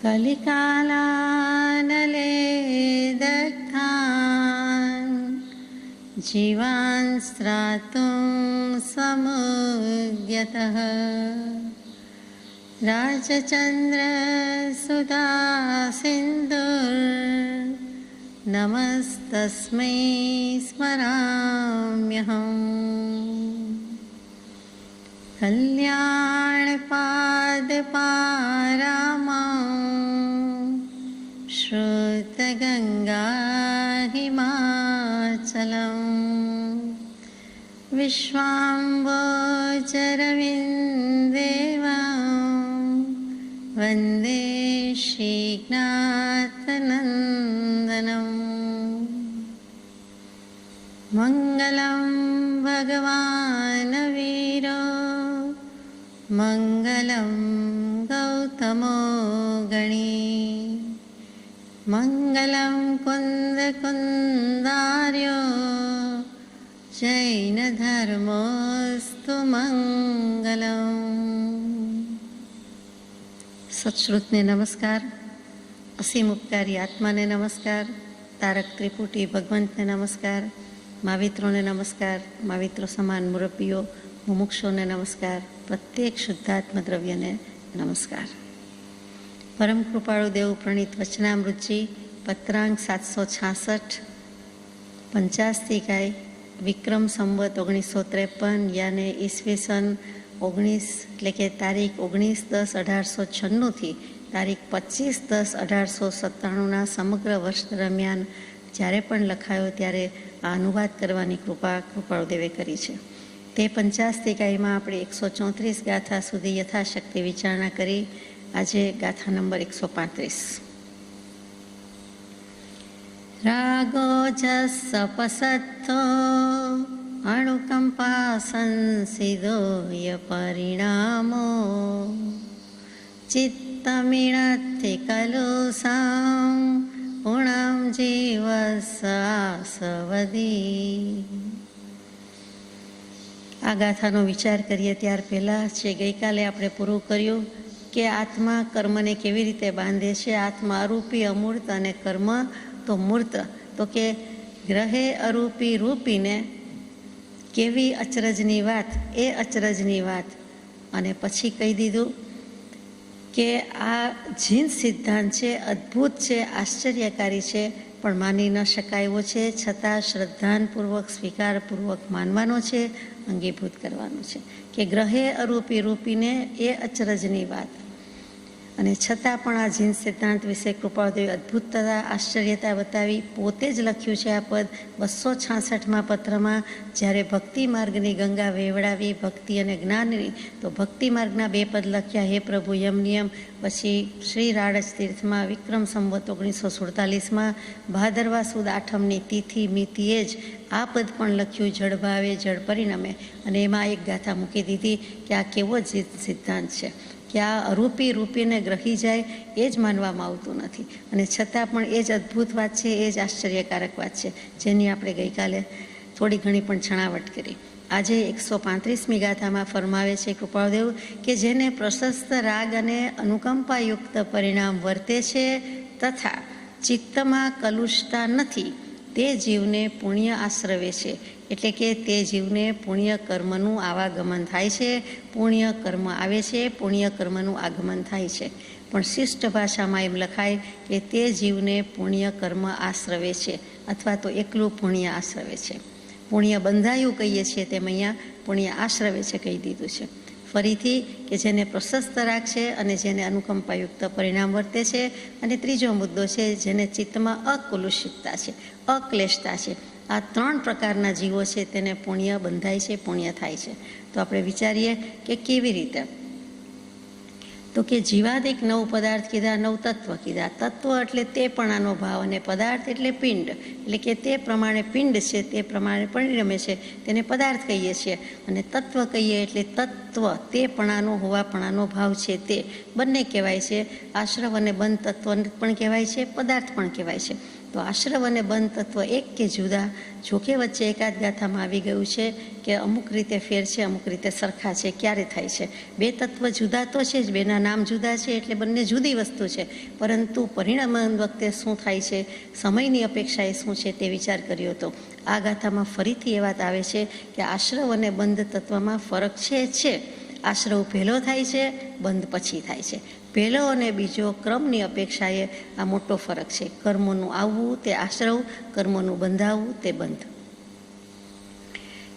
कलिकालानले दग्धान् जीवान् स्त्रातुं समुद्यतः राजचन्द्रसुधा सिन्धुर्नमस्तस्मै स्मराम्यहम्। कल्याणपादपारामां श्रुतगङ्गा हिमाचलम् विश्वाम्भोजरविन्देवां वन्दे श्रीनाथनन्दनम्। मङ्गलं भगवान् वीरो मङ्गलं गौतमो गणी मङ्गलं कुन्दकुन्दार्यो जैनधर्मोऽस्तु मङ्गलम्। सत्श्रुतने नमस्कार, असीम उपकारी आत्माने नमस्कार, तारक त्रिपुटी भगवंतने नमस्कार, मावित्रोने नमस्कार, माविત્રો સમાન મુરબ્બીઓ મુમુક્ષોને નમસ્કાર, પ્રત્યેક શુદ્ધાત્મ દ્રવ્યને નમસ્કાર. પરમ કૃપાળુ દેવ પ્રણીત વચનામૃતજી પત્રાંક 766 50 વિક્રમ સંવત 1953 યાને ઈસવીસન 19 એટલે કે તારીખ 19/10/1896 તારીખ 25/10/1897 સમગ્ર વર્ષ દરમિયાન જ્યારે પણ લખાયો ત્યારે આ અનુવાદ કરવાની કૃપાળુદેવે કરી છે. તે 50 આપણે 134 ગાથા સુધી યથાશક્તિ વિચારણા કરી. આજે ગાથા નંબર 135. રાગો જસપસત્થો અણુકંપા સંસિદોય પરિણામો ચિત્તમિણત્તિ કલુષાં પૂર્ણં જીવસાસવદી. આ ગાથાનો વિચાર કરીએ ત્યાર પહેલાં છે ગઈકાલે આપણે પૂરું કર્યું કે આત્મા કર્મને કેવી રીતે બાંધે છે. આત્મા અરૂપી અમૂર્ત અને કર્મ તો મૂર્ત. તો કે ગ્રહે અરૂપી રૂપીને કેવી અચરજની વાત, એ અચરજની વાત. અને પછી કહી દીધું કે આ જીન સિદ્ધાંત છે, અદ્ભુત છે, આશ્ચર્યકારી છે, પણ માની ન શકાય એવો છે, છતાં શ્રદ્ધાનપૂર્વક સ્વીકારપૂર્વક માનવાનો છે, અંગીભૂત કરવાનું છે કે ગ્રહે અરૂપી રૂપીને એ અચરજની વાત. અને છતાં પણ આ જીન સિદ્ધાંત વિશે કૃપાળુદેવે અદ્ભુતતા આશ્ચર્યતા બતાવી. પોતે જ લખ્યું છે આ પદ 266માં પત્રમાં. જ્યારે ભક્તિ માર્ગની ગંગા વેવડાવી, ભક્તિ અને જ્ઞાનની, તો ભક્તિ માર્ગના 2 પદ લખ્યા, હે પ્રભુ યમ નિયમ. પછી શ્રી રાડજ તીર્થમાં વિક્રમ સંવત 1947માં ભાદરવા સુદ આઠમની તિથિ મિતિએ જ આ પદ પણ લખ્યું, જળ ભાવે જળ પરિણમે. અને એમાં એક ગાથા મૂકી દીધી કે આ કેવો સિદ્ધાંત છે કે આ અરૂપી રૂપીને ગ્રહી જાય એ જ માનવામાં આવતું નથી. અને છતાં પણ એ જ અદ્ભુત વાત છે, એ જ આશ્ચર્યકારક વાત છે, જેની આપણે ગઈકાલે થોડી ઘણી પણ છણાવટ કરી. આજે 135મી ગાથામાં ફરમાવે છે કૃપાળુદેવ કે જેને પ્રશસ્ત રાગ અને અનુકંપાયુક્ત પરિણામ વર્તે છે તથા ચિત્તમાં કલુષતા નથી, તે જીવને પુણ્ય આશ્રવે છે. એટલે કે તે જીવને પુણ્ય કર્મનું આવાગમન થાય છે, પુણ્ય કર્મ આવે છે, પુણ્ય કર્મનું આગમન થાય છે. પણ શિષ્ટ ભાષામાં એમ લખાય કે તે જીવને પુણ્ય કર્મ આશ્રવે છે, અથવા તો એકલું પુણ્ય આશ્રવે છે. પુણ્ય બંધાયું કહીએ છીએ તેમ અહીંયા પુણ્ય આશ્રવે છે કહી દીધું છે. ફરીથી કે જેને પ્રશસ્ત રાખશે અને જેને અનુકંપાયુક્ત પરિણામ વર્તે છે. અને ત્રીજો મુદ્દો છે જેને ચિત્તમાં અકલુષિતતા છે, અક્લેશતા છે. આ 3 પ્રકારના જીવો છે તેને પુણ્ય બંધાય છે, પુણ્ય થાય છે. તો આપણે વિચારીએ કે કેવી રીતે. તો કે જીવાદિક 9 પદાર્થ કીધા, 9 તત્વ કીધા. તત્વ એટલે તે પણાનો ભાવ અને પદાર્થ એટલે પિંડ. એટલે કે તે પ્રમાણે પિંડ છે, તે પ્રમાણે પરિણમે છે, તેને પદાર્થ કહીએ છીએ. અને તત્વ કહીએ એટલે તત્વ, તે પણાનો હોવાપણાનો ભાવ છે તે બંને કહેવાય છે. આશ્રવ અને બંધ તત્વ પણ કહેવાય છે, પદાર્થ પણ કહેવાય છે. તો આશ્રવ અને બંધ તત્વ એક કે જુદા? જોકે વચ્ચે એકાદ ગાથામાં આવી ગયું છે કે અમુક રીતે ફેર છે, અમુક રીતે સરખા છે. ક્યારે થાય છે? બે તત્વ જુદા તો છે જ, બેના નામ જુદા છે એટલે બંને જુદી વસ્તુ છે, પરંતુ પરિણામન વખતે શું થાય છે, સમયની અપેક્ષાએ શું છે તે વિચાર કર્યો હતો. આ ગાથામાં ફરીથી એ વાત આવે છે કે આશ્રવ અને બંધ તત્વમાં ફરક છે. આશ્રવ પહેલો થાય છે, બંધ પછી થાય છે. પહેલો અને બીજો ક્રમની અપેક્ષાએ આ મોટો ફરક છે. કર્મોનું આવવું તે આશ્રવ, કર્મોનું બંધાવવું તે બંધ.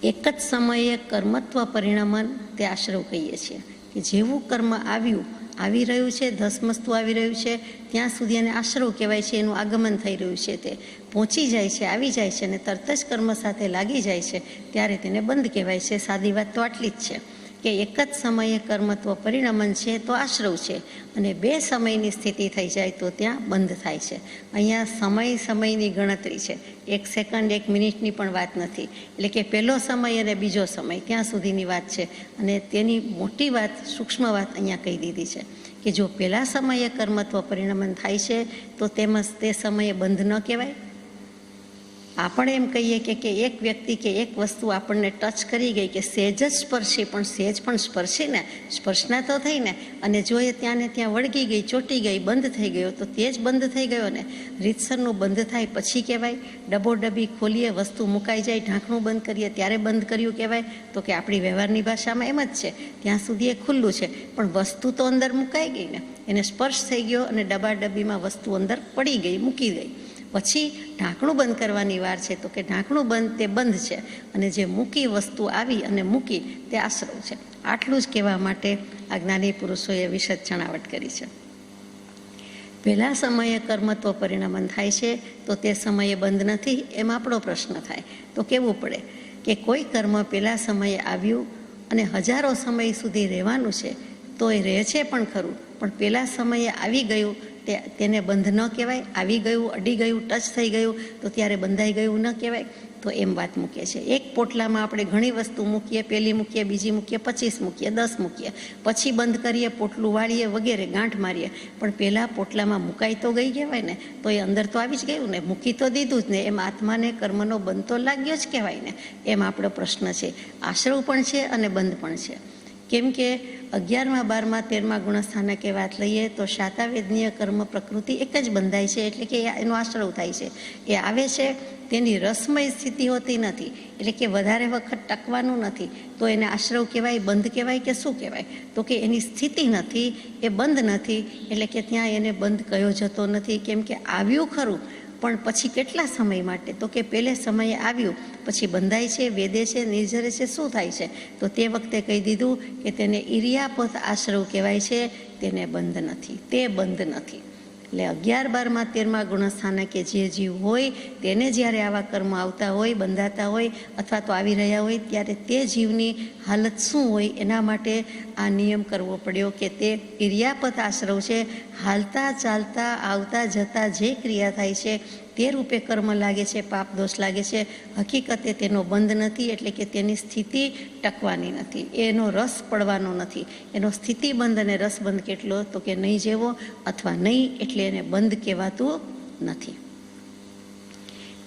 એક જ સમયે કર્મત્વ પરિણમન તે આશ્રવ કહીએ છીએ કે જેવું કર્મ આવી રહ્યું છે, ધસમસતું આવી રહ્યું છે, ત્યાં સુધી એને આશ્રવ કહેવાય છે. એનું આગમન થઈ રહ્યું છે, તે પહોંચી જાય છે, આવી જાય છે અને તરત જ કર્મ સાથે લાગી જાય છે, ત્યારે તેને બંધ કહેવાય છે. સાદી વાત તો આટલી જ છે કે એક જ સમયે કર્મત્વ પરિણમન છે તો આશ્રવ છે, અને બે સમયની સ્થિતિ થઈ જાય તો ત્યાં બંધ થાય છે. અહીંયા સમયની ગણતરી છે, 1 સેકન્ડ 1 મિનિટની પણ વાત નથી. એટલે કે પહેલો સમય અને બીજો સમય ત્યાં સુધીની વાત છે, અને તેની મોટી વાત, સૂક્ષ્મ વાત અહીંયા કહી દીધી છે કે જો પહેલા સમયે કર્મત્વ પરિણમન થાય છે તો તેમજ તે સમયે બંધ ન કહેવાય. આપણે એમ કહીએ કે એક વ્યક્તિ કે એક વસ્તુ આપણને ટચ કરી ગઈ, કે સહેજ જ સ્પર્શી, પણ સહેજ પણ સ્પર્શી ને, સ્પર્શના તો થઈ ને, અને જો એ ત્યાં ને ત્યાં વળગી ગઈ, ચોંટી ગઈ, બંધ થઈ ગયો, તો તે જ બંધ થઈ ગયો ને. રીતસરનું બંધ થાય પછી કહેવાય. ડબોડબી ખોલીએ, વસ્તુ મુકાઈ જાય, ઢાંકણું બંધ કરીએ ત્યારે બંધ કર્યું કહેવાય. તો કે આપણી વ્યવહારની ભાષામાં એમ જ છે, ત્યાં સુધી એ ખુલ્લું છે, પણ વસ્તુ તો અંદર મુકાઈ ગઈ ને, એને સ્પર્શ થઈ ગયો અને ડબાડબીમાં વસ્તુ અંદર પડી ગઈ, મૂકી ગઈ. પછી ઢાંકણું બંધ કરવાની વાર છે, તો કે ઢાંકણું બંધ તે બંધ છે, અને જે મૂકી વસ્તુ આવી અને મૂકી તે આશ્રવ છે. આટલું જ કહેવા માટે આ જ્ઞાની પુરુષોએ વિશદ છણાવટ કરી છે. પહેલા સમયે કર્મત્વ પરિણમન થાય છે તો તે સમયે બંધ નથી, એમ આપણો પ્રશ્ન થાય. તો કેવું પડે કે કોઈ કર્મ પહેલા સમયે આવ્યું અને હજારો સમય સુધી રહેવાનું છે, તો એ રહે છે પણ ખરું, પણ પહેલા સમયે આવી ગયું તેને બંધ ન કહેવાય. આવી ગયું, અડી ગયું, ટચ થઈ ગયું તો ત્યારે બંધાઈ ગયું ન કહેવાય. તો એમ વાત મૂકે છે. એક પોટલામાં આપણે ઘણી વસ્તુ મૂકીએ, પહેલી મૂકીએ, બીજી મૂકીએ, 25 મૂકીએ, 10 મૂકીએ, પછી બંધ કરીએ, પોટલું વાળીએ વગેરે, ગાંઠ મારીએ, પણ પહેલાં પોટલામાં મુકાઈ તો ગઈ કહેવાય ને, તો એ અંદર તો આવી જ ગયું ને, મૂકી તો દીધું જ ને. એમ આત્માને કર્મનો બંધ તો લાગ્યો જ કહેવાય ને. એમ આપણો પ્રશ્ન છે. આશ્રવ પણ છે અને બંધ પણ છે. કેમ કે 11મા 12મા 13મા ગુણસ્થાનકે વાત લઈએ તો શાતાવેદનીય કર્મ પ્રકૃતિ એક જ બંધાય છે, એટલે કે એનો આશ્રવ થાય છે. એ આવે છે, તેની રસમય સ્થિતિ હોતી નથી, એટલે કે વધારે વખત ટકવાનું નથી, તો એને આશ્રવ કહેવાય, બંધ કહેવાય કે શું કહેવાય? તો કે એની સ્થિતિ નથી, એ બંધ નથી, એટલે કે ત્યાં એને બંધ કયો જતો નથી. કેમ કે આવ્યું ખરું, પણ પછી કેટલા સમય માટે? તો કે પહેલે સમયે આવ્યું, પછી બંધાય છે, વેદે છે, નિર્જરે છે, શું થાય છે? તો તે વખતે કહી દીધું કે તેને ઇરિયાપત આશ્રવ કહેવાય છે, તેને બંધ નથી, તે બંધ નથી. એટલે 11, 12મા 13મા ગુણસ્થાનકે જે જીવ હોય તેને જ્યારે આવા કર્મ આવતા હોય, બંધાતા હોય અથવા તો આવી રહ્યા હોય, ત્યારે તે જીવની હાલત શું હોય એના માટે આ નિયમ કરવો પડ્યો કે તે ઇરિયાપત આશ્રવ છે. હાલતા ચાલતા આવતા જતા જે ક્રિયા થાય છે તે રૂપે કર્મ લાગે છે, પાપ દોષ લાગે છે, હકીકતે તેનો બંધ નથી, એટલે કે તેની સ્થિતિ ટકવાની નથી, એનો રસ પડવાનો નથી. એનો સ્થિતિબંધ અને રસબંધ કેટલો? તો કે નહીં જેવો અથવા નહીં, એટલે એને બંધ કહેવાતું નથી.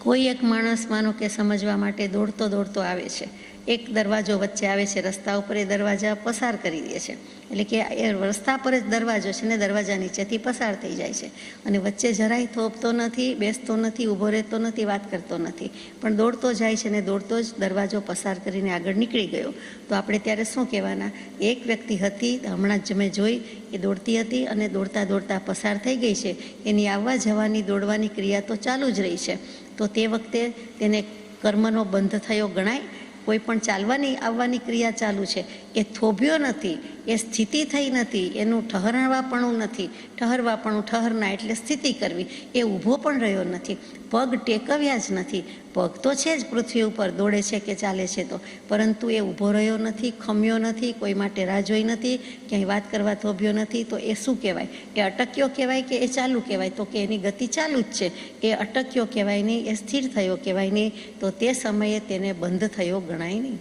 કોઈ એક માણસ માનો કે સમજવા માટે દોડતો દોડતો આવે છે, એક દરવાજો વચ્ચે આવે છે, રસ્તા ઉપર એ દરવાજા પસાર કરી દે છે, એટલે કે એ રસ્તા પર જ દરવાજો છે ને દરવાજા નીચેથી પસાર થઈ જાય છે, અને વચ્ચે જરાય થોપતો નથી, બેસતો નથી, ઊભો રહેતો નથી, વાત કરતો નથી, પણ દોડતો જાય છે ને દોડતો જ દરવાજો પસાર કરીને આગળ નીકળી ગયો. તો આપણે ત્યારે શું કહેવાના? એક વ્યક્તિ હતી, હમણાં જ મેં જોઈ, એ દોડતી હતી અને દોડતા દોડતા પસાર થઈ ગઈ છે. એની આવવા જવાની દોડવાની ક્રિયા તો ચાલુ જ રહી છે. તો તે વખતે તેને કર્મનો બંધ થયો ગણાય? કોઈ પણ ચાલવાની આવવાની ક્રિયા ચાલુ છે, એ થોભ્યો નથી, એ સ્થિતિ થઈ નથી, એનું ઠહરવાપણું નથી. ઠહરના એટલે સ્થિતિ કરવી. એ ઊભો પણ રહ્યો નથી, પગ ટેકવ્યા જ નથી. પગ તો છે જ પૃથ્વી ઉપર, દોડે છે કે ચાલે છે તો, પરંતુ એ ઊભો રહ્યો નથી, ખમ્યો નથી, કોઈ માટે રાહ જોઈ નથી, ક્યાંય વાત કરવા થોભ્યો નથી. તો એ શું કહેવાય? એ અટક્યો કહેવાય કે એ ચાલુ કહેવાય? તો કે એની ગતિ ચાલુ જ છે. એ અટક્યો કહેવાય નહીં, એ સ્થિર થયો કહેવાય નહીં. તો તે સમયે તેને બંધ થયો ગણાય નહીં.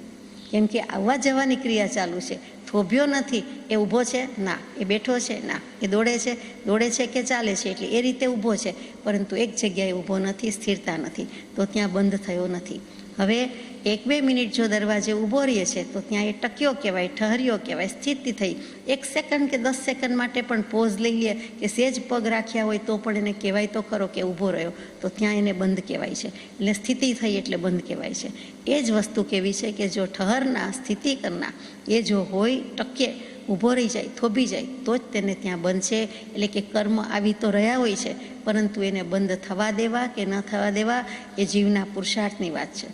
કેમ કે આવવા જવાની ક્રિયા ચાલુ છે, થોભ્યો નથી એ ઊભો છે? ના. એ બેઠો છે? ના. એ દોડે છે કે ચાલે છે? એટલે એ રીતે ઊભો છે, પરંતુ એક જગ્યાએ ઊભો નથી, સ્થિરતા નથી, તો ત્યાં બંધ થયો નથી. હવે 1-2 મિનિટ જો દરવાજે ઊભો રહે છે તો ત્યાં એ ટક્યો કહેવાય, ઠહર્યો કહેવાય, સ્થિતિ થઈ. 1 સેકન્ડ કે 10 સેકન્ડ માટે પણ પોઝ લઈ લે કે સેજ પગ રાખ્યા હોય તો પણ એને કહેવાય તો ખરો કે ઊભો રહ્યો, તો ત્યાં એને બંધ કહેવાય છે. એટલે સ્થિતિ થઈ એટલે બંધ કહેવાય છે. એ જ વસ્તુ કેવી છે કે જો ઠહરના, સ્થિતિ કરના એ જો હોય, ટકે, ઊભો રહી જાય, થોભી જાય, તો જ તેને ત્યાં બંધ છે. એટલે કે કર્મ આવી તો રહ્યા હોય છે, પરંતુ એને બંધ થવા દેવા કે ન થવા દેવા એ જીવના પુરુષાર્થની વાત છે.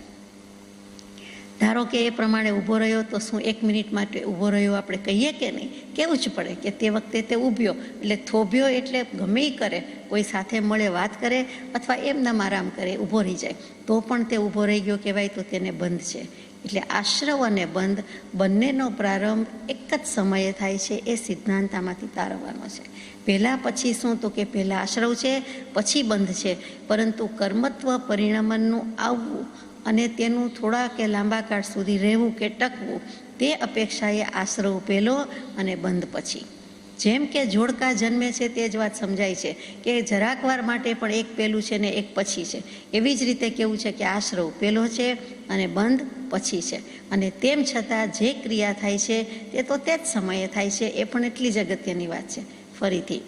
ધારો કે એ પ્રમાણે ઊભો રહ્યો તો શું 1 મિનિટ માટે ઊભો રહ્યો આપણે કહીએ કે નહીં? કેવું જ પડે કે તે વખતે તે ઊભ્યો, એટલે થોભ્યો એટલે ગમે કરે, કોઈ સાથે મળે વાત કરે અથવા એમનામ આરામ કરે, ઊભો રહી જાય તો પણ તે ઊભો રહી ગયો કહેવાય, તો તેને બંધ છે. એટલે આશ્રવ અને બંધ બંનેનો પ્રારંભ એક જ સમયે થાય છે. એ સિદ્ધાંત આમાંથી તારવવાનો છે. પહેલાં પછી શું? તો કે પહેલાં આશ્રવ છે, પછી બંધ છે, પરંતુ કર્મત્વ પરિણમનનું આવવું અને તેનું થોડા કે લાંબા કાળ સુધી રહેવું કે ટકવું, તે અપેક્ષાએ આશ્રવ પહેલો અને બંધ પછી. જેમ કે જોડકા જન્મે છે તે જ વાત સમજાય છે કે જરાક વાર માટે પણ એક પહેલું છે ને એક પછી છે. એવી જ રીતે કેવું છે કે આશ્રવ પહેલો છે અને બંધ પછી છે. અને તેમ છતાં જે ક્રિયા થાય છે તે તો તે જ સમયે થાય છે. એ પણ એટલી જ અગત્યની વાત છે ફરીથી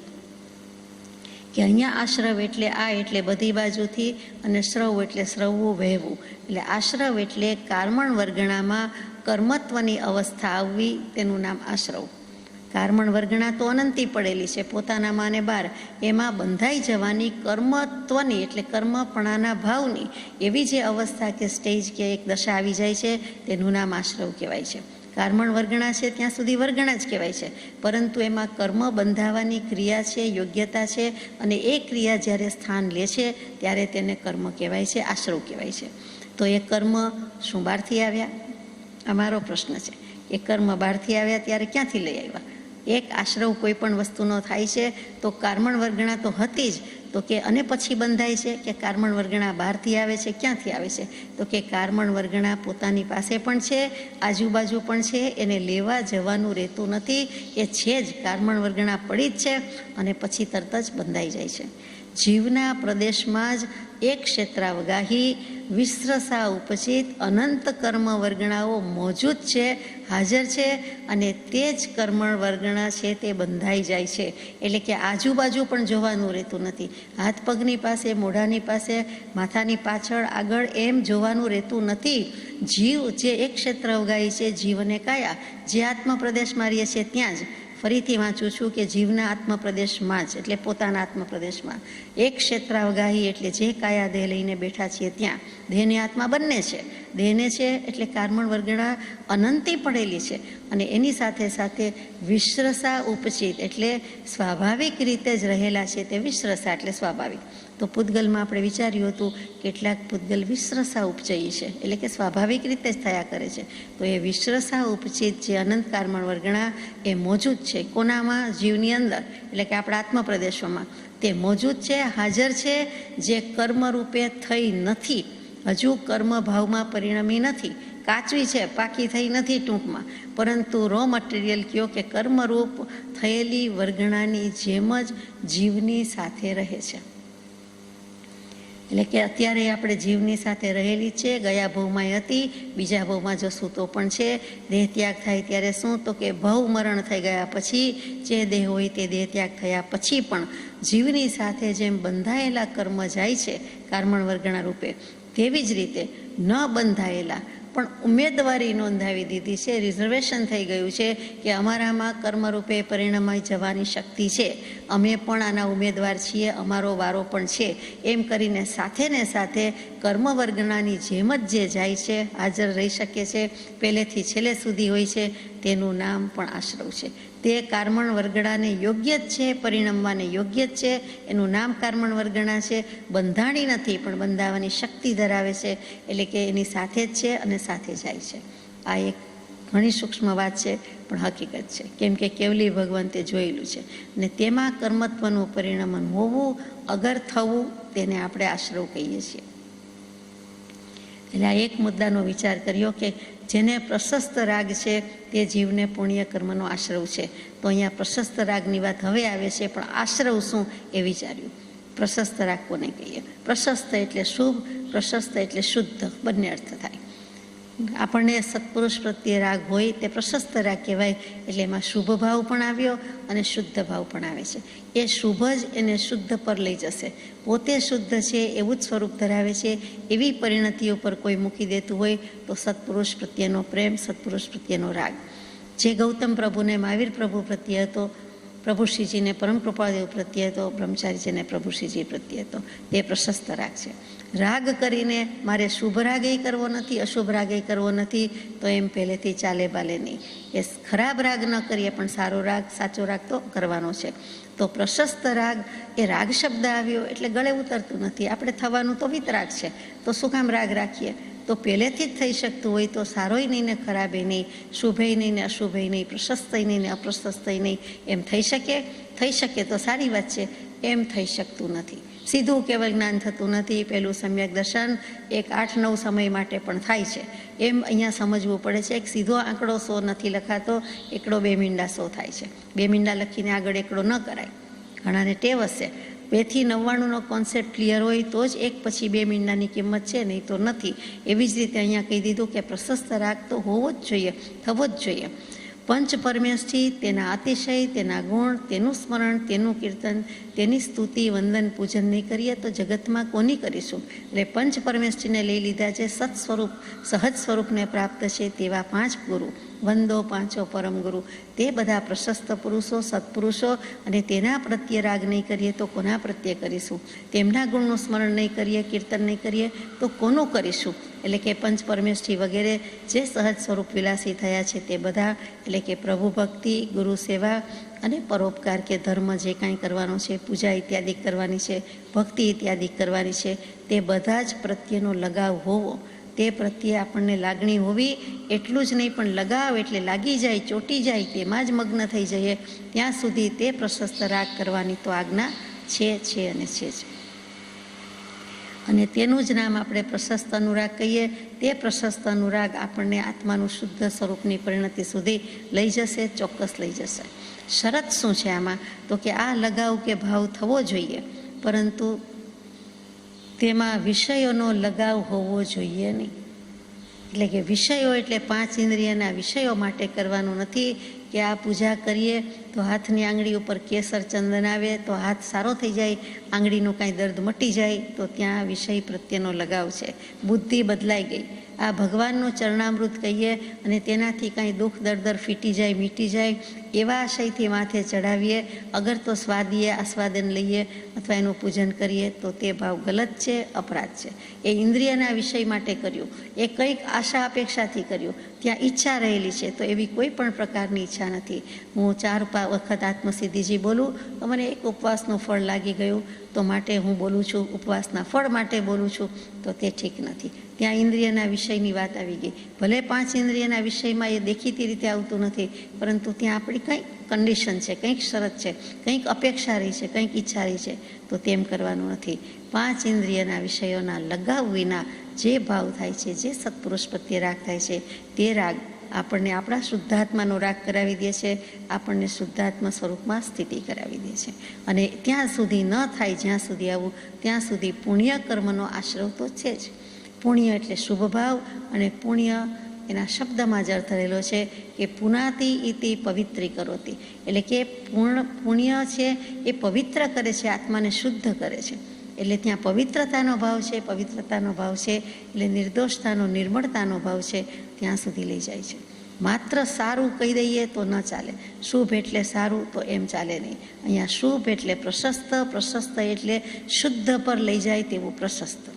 કે અહીંયા આશ્રવ એટલે આ એટલે બધી બાજુથી, અને શ્રવ એટલે શ્રવવું, વહેવું. એટલે આશ્રવ એટલે કારમણ વર્ગણામાં કર્મત્વની અવસ્થા આવવી, તેનું નામ આશ્રવ. કારમણ વર્ગણા તો અનંતી પડેલી છે, પોતાનામાં અને બહાર, એમાં બંધાઈ જવાની કર્મત્વની એટલે કર્મપણાના ભાવની એવી જે અવસ્થા કે સ્ટેજ કે એક દશા આવી જાય છે, તેનું નામ આશ્રવ કહેવાય છે. કારમણ વર્ગણા છે ત્યાં સુધી વર્ગણા જ કહેવાય છે, પરંતુ એમાં કર્મ બંધાવાની ક્રિયા છે, યોગ્યતા છે, અને એ ક્રિયા જ્યારે સ્થાન લે છે ત્યારે તેને કર્મ કહેવાય છે, આશ્રવ કહેવાય છે. તો એ કર્મ શું બહારથી આવ્યા? અમારો પ્રશ્ન છે. એ કર્મ બહારથી આવ્યા ત્યારે ક્યાંથી લઈ આવ્યા? એક આશ્રવ કોઈ પણ વસ્તુનો થાય છે તો કારમણ વર્ગણા તો હતી જ, તો કે અને પછી બંધાય છે કે કારમણ વર્ગણા બહારથી આવે છે? ક્યાંથી આવે છે? તો કે કારમણ વર્ગણા પોતાની પાસે પણ છે, આજુબાજુ પણ છે, એને લેવા જવાનું રહેતું નથી. એ છે જ, કારમણ વર્ગણા પડી જ છે અને પછી તરત જ બંધાઈ જાય છે. જીવના પ્રદેશમાં જ એક ક્ષેત્રાવગાહી વિસ્રસા ઉપચિત અનંત કર્મ વર્ગણાઓ મોજૂદ છે, હાજર છે, અને તે જ કર્મણ વર્ગણા છે તે બંધાઈ જાય છે. એટલે કે આજુબાજુ પણ જોવાનું રહેતું નથી. હાથ પગની પાસે, મોઢાની પાસે, માથાની પાછળ, આગળ એમ જોવાનું રહેતું નથી. જીવ જે એક ક્ષેત્રાવગાહી છે, જીવ અને કાયા જે આત્મપ્રદેશમાં રહીએ છે ત્યાં જ, ફરીથી વાંચું છું કે જીવના આત્મપ્રદેશમાં જ એટલે પોતાના આત્મપ્રદેશમાં એક ક્ષેત્રાવગાહી એટલે જે કાયા દેહ લઈને બેઠા છીએ ત્યાં, દેહને આત્મા બંને છે. દેહને છે એટલે કારમણ વર્ગણા અનંતી પડેલી છે, અને એની સાથે સાથે વિશ્રસા ઉપચિત એટલે સ્વાભાવિક રીતે જ રહેલા છે. તે વિશ્રસા એટલે સ્વાભાવિક. તો પૂતગલમાં આપણે વિચાર્યું હતું કેટલાક પૂતગલ વિશ્રસા ઉપચયી છે, એટલે કે સ્વાભાવિક રીતે જ થયા કરે છે. તો એ વિશ્રસા ઉપચિત જે અનંત કારમણ વર્ગણા એ મોજૂદ છે. કોનામાં? જીવની અંદર, એટલે કે આપણા આત્મપ્રદેશોમાં તે મોજૂદ છે, હાજર છે, જે કર્મરૂપે થઈ નથી, હજુ કર્મ ભાવમાં પરિણમી નથી, કાચવી છે, પાકી થઈ નથી ટૂંકમાં, પરંતુ રો મટીરિયલ કયો કે કર્મરૂપ થયેલી વર્ગણાની જેમ જ જીવની સાથે રહે છે. એટલે કે અત્યારે આપણે જીવની સાથે રહેલી છે, ગયા ભવમાં હતી, બીજા ભવમાં જશું તો પણ છે. દેહ ત્યાગ થાય ત્યારે શું? તો કે ભવ મરણ થઈ ગયા પછી જે દેહ હોય તે દેહ ત્યાગ થયા પછી પણ જીવની સાથે જેમ બંધાયેલા કર્મ જાય છે કારમણ વર્ગણા રૂપે, તેવી જ રીતે ન બંધાયેલા પણ ઉમેદવારી નોંધાવી દીધી છે, રિઝર્વેશન થઈ ગયું છે કે અમારામાં કર્મરૂપે પરિણમાઈ જવાની શક્તિ છે, અમે પણ આના ઉમેદવાર છીએ, અમારો વારો પણ છે, એમ કરીને સાથે ને સાથે કર્મવર્ગણાની જેમ જ જે જાય છે, હાજર રહી શકે છે, પહેલેથી છેલ્લે સુધી હોય છે, તેનું નામ પણ આશ્રવ છે. તે કારમણ વર્ગણાને યોગ્ય જ છે, પરિણમવાને યોગ્ય જ છે, એનું નામ કારમણ વર્ગણા છે. બંધાણી નથી પણ બંધાવવાની શક્તિ ધરાવે છે, એટલે કે એની સાથે જ છે અને સાથે જાય છે. આ એક ઘણી સૂક્ષ્મ વાત છે પણ હકીકત છે, કેમ કે કેવલી ભગવંતે જોયેલું છે. અને તેમાં કર્મત્વનું પરિણમન હોવું, અગર થવું, તેને આપણે આશ્રવ કહીએ છીએ. એટલે આ એક મુદ્દાનો વિચાર કર્યો કે જેને પ્રશસ્ત રાગ છે તે જીવને પુણ્ય કર્મનો આશ્રવ છે. તો અહીંયા પ્રશસ્ત રાગની વાત હવે આવે છે, પણ આશ્રવ શું એ વિચાર્યું. પ્રશસ્ત રાગ કોને કહીએ? પ્રશસ્ત એટલે શુભ, પ્રશસ્ત એટલે શુદ્ધ, બંને અર્થ થાય. આપણને સત્પુરુષ પ્રત્યે રાગ હોય તે પ્રશસ્ત રાગ કહેવાય. એટલે એમાં શુભ ભાવ પણ આવ્યો અને શુદ્ધ ભાવ પણ આવે છે. એ શુભ જ એને શુદ્ધ પર લઈ જશે. પોતે શુદ્ધ છે એવું જ સ્વરૂપ ધરાવે છે એવી પરિણતિઓ પર કોઈ મૂકી દેતું હોય તો સત્પુરુષ પ્રત્યેનો પ્રેમ, સત્પુરુષ પ્રત્યેનો રાગ જે ગૌતમ પ્રભુને મહાવીર પ્રભુ પ્રત્યે હતો, પ્રભુ શ્રીજીને પરમ કૃપાદેવ પ્રત્યે હતો, બ્રહ્મચારીજીને પ્રભુ શ્રીજી પ્રત્યે હતો, તે પ્રશસ્ત રાગ છે. રાગ કરીને મારે શુભ રાગે કરવો નથી, અશુભ રાગે કરવો નથી, તો એમ પહેલેથી ચાલે બાલે નહીં. એ ખરાબ રાગ ન કરીએ પણ સારો રાગ, સાચો રાગ તો કરવાનો છે. તો પ્રશસ્ત રાગ, એ રાગ શબ્દ આવ્યો એટલે ગળે ઉતરતું નથી. આપણે થવાનું તો વિતરાગ છે, તો શું કામ રાગ રાખીએ? તો પહેલેથી જ થઈ શકતું હોય તો સારોય નહીં ને ખરાબે નહીં, શુભેય નહીં ને અશુભેય નહીં, પ્રશસ્તય નહીં ને અપ્રશસ્તય નહીં. એમ થઈ શકે તો સારી વાત છે. એમ થઈ શકતું નથી. સીધું કેવળ જ્ઞાન થતું નથી. પહેલું સમ્યક દર્શન એક 8-9 સમય માટે પણ થાય છે. એમ અહીંયા સમજવું પડે છે. એક સીધો આંકડો 100 નથી લખાતો, એકડો 2 મીંડા 100 થાય છે. 2 મીંડા લખીને આગળ એકડો ન કરાય. ઘણાને ટેવ હશે. 2 થી 99નો કોન્સેપ્ટ ક્લિયર હોય તો જ એક પછી 2 મીંડાની કિંમત છે, નહીં તો નથી. એવી જ રીતે અહીંયા કહી દીધું કે પ્રશસ્ત રાગ તો હોવો જ જોઈએ, થવો જ જોઈએ. પંચ પરમેષ્ઠી, તેના અતિશય, તેના ગુણ, તેનું સ્મરણ, તેનું કીર્તન, તેની સ્તુતિ, વંદન, પૂજન નહીં કરીએ તો જગતમાં કોની કરીશું? એટલે પંચ પરમેષ્ઠીને લઈ લીધા છે. સત સ્વરૂપ, સહજ સ્વરૂપને પ્રાપ્ત છે તેવા 5 ગુરુ, વંદો પાંચો પરમ ગુરુ, તે બધા પ્રશસ્ત પુરુષો, સત્પુરુષો. અને તેના પ્રત્યે રાગ નહીં કરીએ તો કોના પ્રત્યે કરીશું? તેમના ગુણનું સ્મરણ નહીં કરીએ, કીર્તન નહીં કરીએ તો કોનું કરીશું? એટલે કે પંચ પરમેષ્ઠી વગેરે જે સહજ સ્વરૂપ વિલાસી થયા છે તે બધા, એટલે કે પ્રભુ ભક્તિ, ગુરુ સેવા અને પરોપકાર કે ધર્મ જે કાંઈ કરવાનો છે, પૂજા ઇત્યાદિ કરવાની છે, ભક્તિ ઇત્યાદિ કરવાની છે, તે બધા જ પ્રત્યેનો લગાવ હોવો, તે પ્રત્યે આપણને લાગણી હોવી. એટલું જ નહીં પણ લગાવ એટલે લાગી જાય, ચોંટી જાય, તેમાં જ મગ્ન થઈ જઈએ, ત્યાં સુધી તે પ્રશસ્ત રાગ કરવાની તો આજ્ઞા છે અને છે જ. અને તેનું જ નામ આપણે પ્રશસ્ત અનુરાગ કહીએ. તે પ્રશસ્ત અનુરાગ આપણને આત્માનું શુદ્ધ સ્વરૂપની પરિણતિ સુધી લઈ જશે, ચોક્કસ લઈ જશે. શરત શું છે આમાં? તો કે આ લગાવ કે ભાવ થવો જોઈએ, પરંતુ તેમાં વિષયોનો લગાવ હોવો જોઈએ નહીં. એટલે કે વિષયો એટલે 5 ઇન્દ્રિયના વિષયો માટે કરવાનું નથી. કે આ પૂજા કરીએ તો હાથની આંગળી ઉપર કેસર ચંદન આવે તો હાથ સારો થઈ જાય, આંગળીનું કાંઈ દર્દ મટી જાય, તો ત્યાં વિષય પ્રત્યેનો લગાવ છે. બુદ્ધિ બદલાઈ ગઈ. આ ભગવાનનું ચરણામૃત કહીએ અને તેનાથી કાંઈ દુઃખ દર્દ ફીટી જાય, મીટી જાય, એવા આશયથી માથે ચડાવીએ, અગર તો સ્વાદીએ આસ્વાદન લઈએ અથવા એનું પૂજન કરીએ તો તે ભાવ ગલત છે, અપરાધ છે. એ ઇન્દ્રિયના વિષય માટે કર્યું, એ કંઈક આશા અપેક્ષાથી કર્યું, ત્યાં ઈચ્છા રહેલી છે. તો એવી કોઈ પણ પ્રકારની ઈચ્છા નથી. હું 4 વખત આત્મસિદ્ધિજી બોલું તો મને એક ઉપવાસનું ફળ લાગી ગયું, તો માટે હું બોલું છું, ઉપવાસના ફળ માટે બોલું છું, તો તે ઠીક નથી. ત્યાં ઇન્દ્રિયના વિષયની વાત આવી ગઈ. ભલે 5 ઇન્દ્રિયના વિષયમાં એ દેખીતી રીતે આવતું નથી, પરંતુ ત્યાં આપણી કંઈક કન્ડિશન છે, કંઈક શરત છે, કંઈક અપેક્ષા રહી છે, કંઈક ઈચ્છા રહી છે, તો તેમ કરવાનું નથી. 5 ઇન્દ્રિયના વિષયોના લગાવ વિના જે ભાવ થાય છે, જે સત્પુરુષ પ્રત્યે રાગ થાય છે, તે રાગ આપણને આપણા શુદ્ધાત્માનો રાગ કરાવી દે છે, આપણને શુદ્ધાત્મા સ્વરૂપમાં સ્થિતિ કરાવી દે છે. અને ત્યાં સુધી ન થાય, જ્યાં સુધી આવું, ત્યાં સુધી પુણ્ય કર્મનો આશ્રવ તો છે જ. પુણ્ય એટલે શુભ ભાવ, અને પુણ્ય એના શબ્દમાં જ અર્થ રહેલો છે કે પુનાતિ ઇતિ પવિત્રી કરોતી. એટલે કે પુણ્ય છે એ પવિત્ર કરે છે, આત્માને શુદ્ધ કરે છે. એટલે ત્યાં પવિત્રતાનો ભાવ છે, પવિત્રતાનો ભાવ છે એટલે નિર્દોષતાનો, નિર્મળતાનો ભાવ છે, ત્યાં સુધી લઈ જાય છે. માત્ર સારું કહી દઈએ તો ન ચાલે. શુભ એટલે સારું તો એમ ચાલે નહીં. અહીંયા શુભ એટલે પ્રશસ્ત, પ્રશસ્ત એટલે શુદ્ધ પર લઈ જાય તેવું પ્રશસ્ત.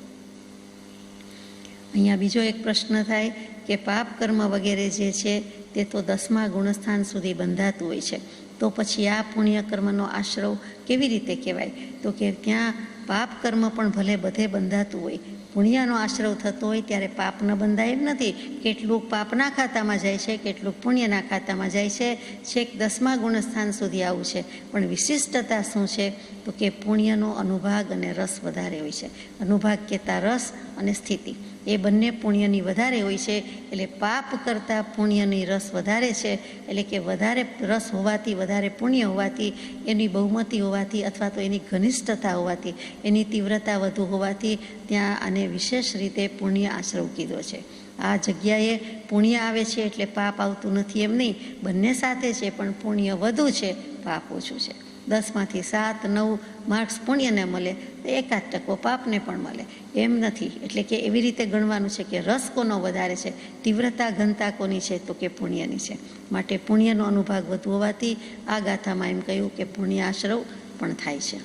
અહીંયા બીજો એક પ્રશ્ન થાય કે પાપ કર્મ વગેરે જે છે તે તો 10મા ગુણસ્થાન સુધી બંધાતું હોય છે, તો પછી આ પુણ્ય કર્મનો આશ્રવ કેવી રીતે કહેવાય? તો કે ત્યાં પાપ કર્મ પણ ભલે બધે બંધાતું હોય, પુણ્યનો આશ્રવ થતો હોય ત્યારે પાપ ન બંધાય એમ નથી. કેટલુંક પાપના ખાતામાં જાય છે, કેટલુંક પુણ્યના ખાતામાં જાય છે. છેક 10મા ગુણસ્થાન સુધી આવું છે. પણ વિશિષ્ટતા શું છે? તો કે પુણ્યનો અનુભાગ અને રસ વધારે હોય છે. અનુભાગ કહેતા રસ અને સ્થિતિ એ બંને પુણ્યની વધારે હોય છે. એટલે પાપ કરતાં પુણ્યની રસ વધારે છે. એટલે કે વધારે રસ હોવાથી, વધારે પુણ્ય હોવાથી, એની બહુમતી હોવાથી અથવા તો એની ઘનિષ્ઠતા હોવાથી, એની તીવ્રતા વધુ હોવાથી ત્યાં આને વિશેષ રીતે પુણ્ય આશ્રવ કીધો છે. આ જગ્યાએ પુણ્ય આવે છે એટલે પાપ આવતું નથી એમ નહીં, બંને સાથે છે, પણ પુણ્ય વધુ છે, પાપ ઓછું છે. 10માંથી 7, 9 માર્ક્સ પુણ્યને મળે તો 1% પાપને પણ મળે એમ નથી. એટલે કે એવી રીતે ગણવાનું છે કે રસ કોનો વધારે છે, તીવ્રતા ઘનતા કોની છે, તો કે પુણ્યની છે. માટે પુણ્યનો અનુભાગ વધુ હોવાથી આ ગાથામાં એમ કહ્યું કે પુણ્ય આશ્રવ પણ થાય છે.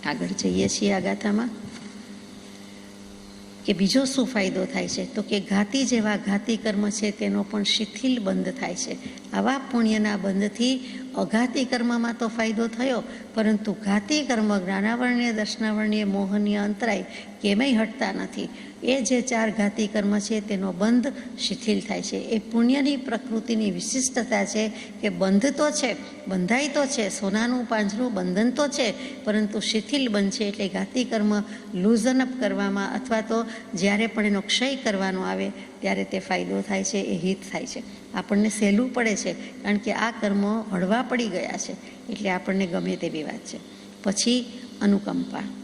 આગળ જઈએ છીએ આ ગાથામાં કે બીજો શું ફાયદો થાય છે, તો કે ઘાતી જેવા ઘાતી કર્મ છે તેનો પણ શિથિલ બંધ થાય છે. આવા પુણ્યના બંધથી અઘાતી કર્મમાં તો ફાયદો થયો, પરંતુ ઘાતી કર્મ જ્ઞાનાવરણીય, દર્શનાવરણીય, મોહનીય, અંતરાય કેમેય હટતા નથી. એ જે 4 ઘાતી કર્મ છે તેનો બંધ શિથિલ થાય છે. એ પુણ્યની પ્રકૃતિની વિશિષ્ટતા છે કે બંધ તો છે, બંધાય તો છે, સોનાનું પાંજરું બંધન તો છે, પરંતુ શિથિલ બંધ છે. એટલે ઘાતી કર્મ લૂઝનઅપ કરવામાં અથવા તો જ્યારે પણ એનો ક્ષય કરવાનો આવે ત્યારે તે ફાયદો થાય છે, એ હિત થાય છે. આપણને સહેલું પડે છે કારણ કે આ કર્મો હળવા પડી ગયા છે, એટલે આપણને ગમે તેવી વાત છે. પછી અનુકંપા.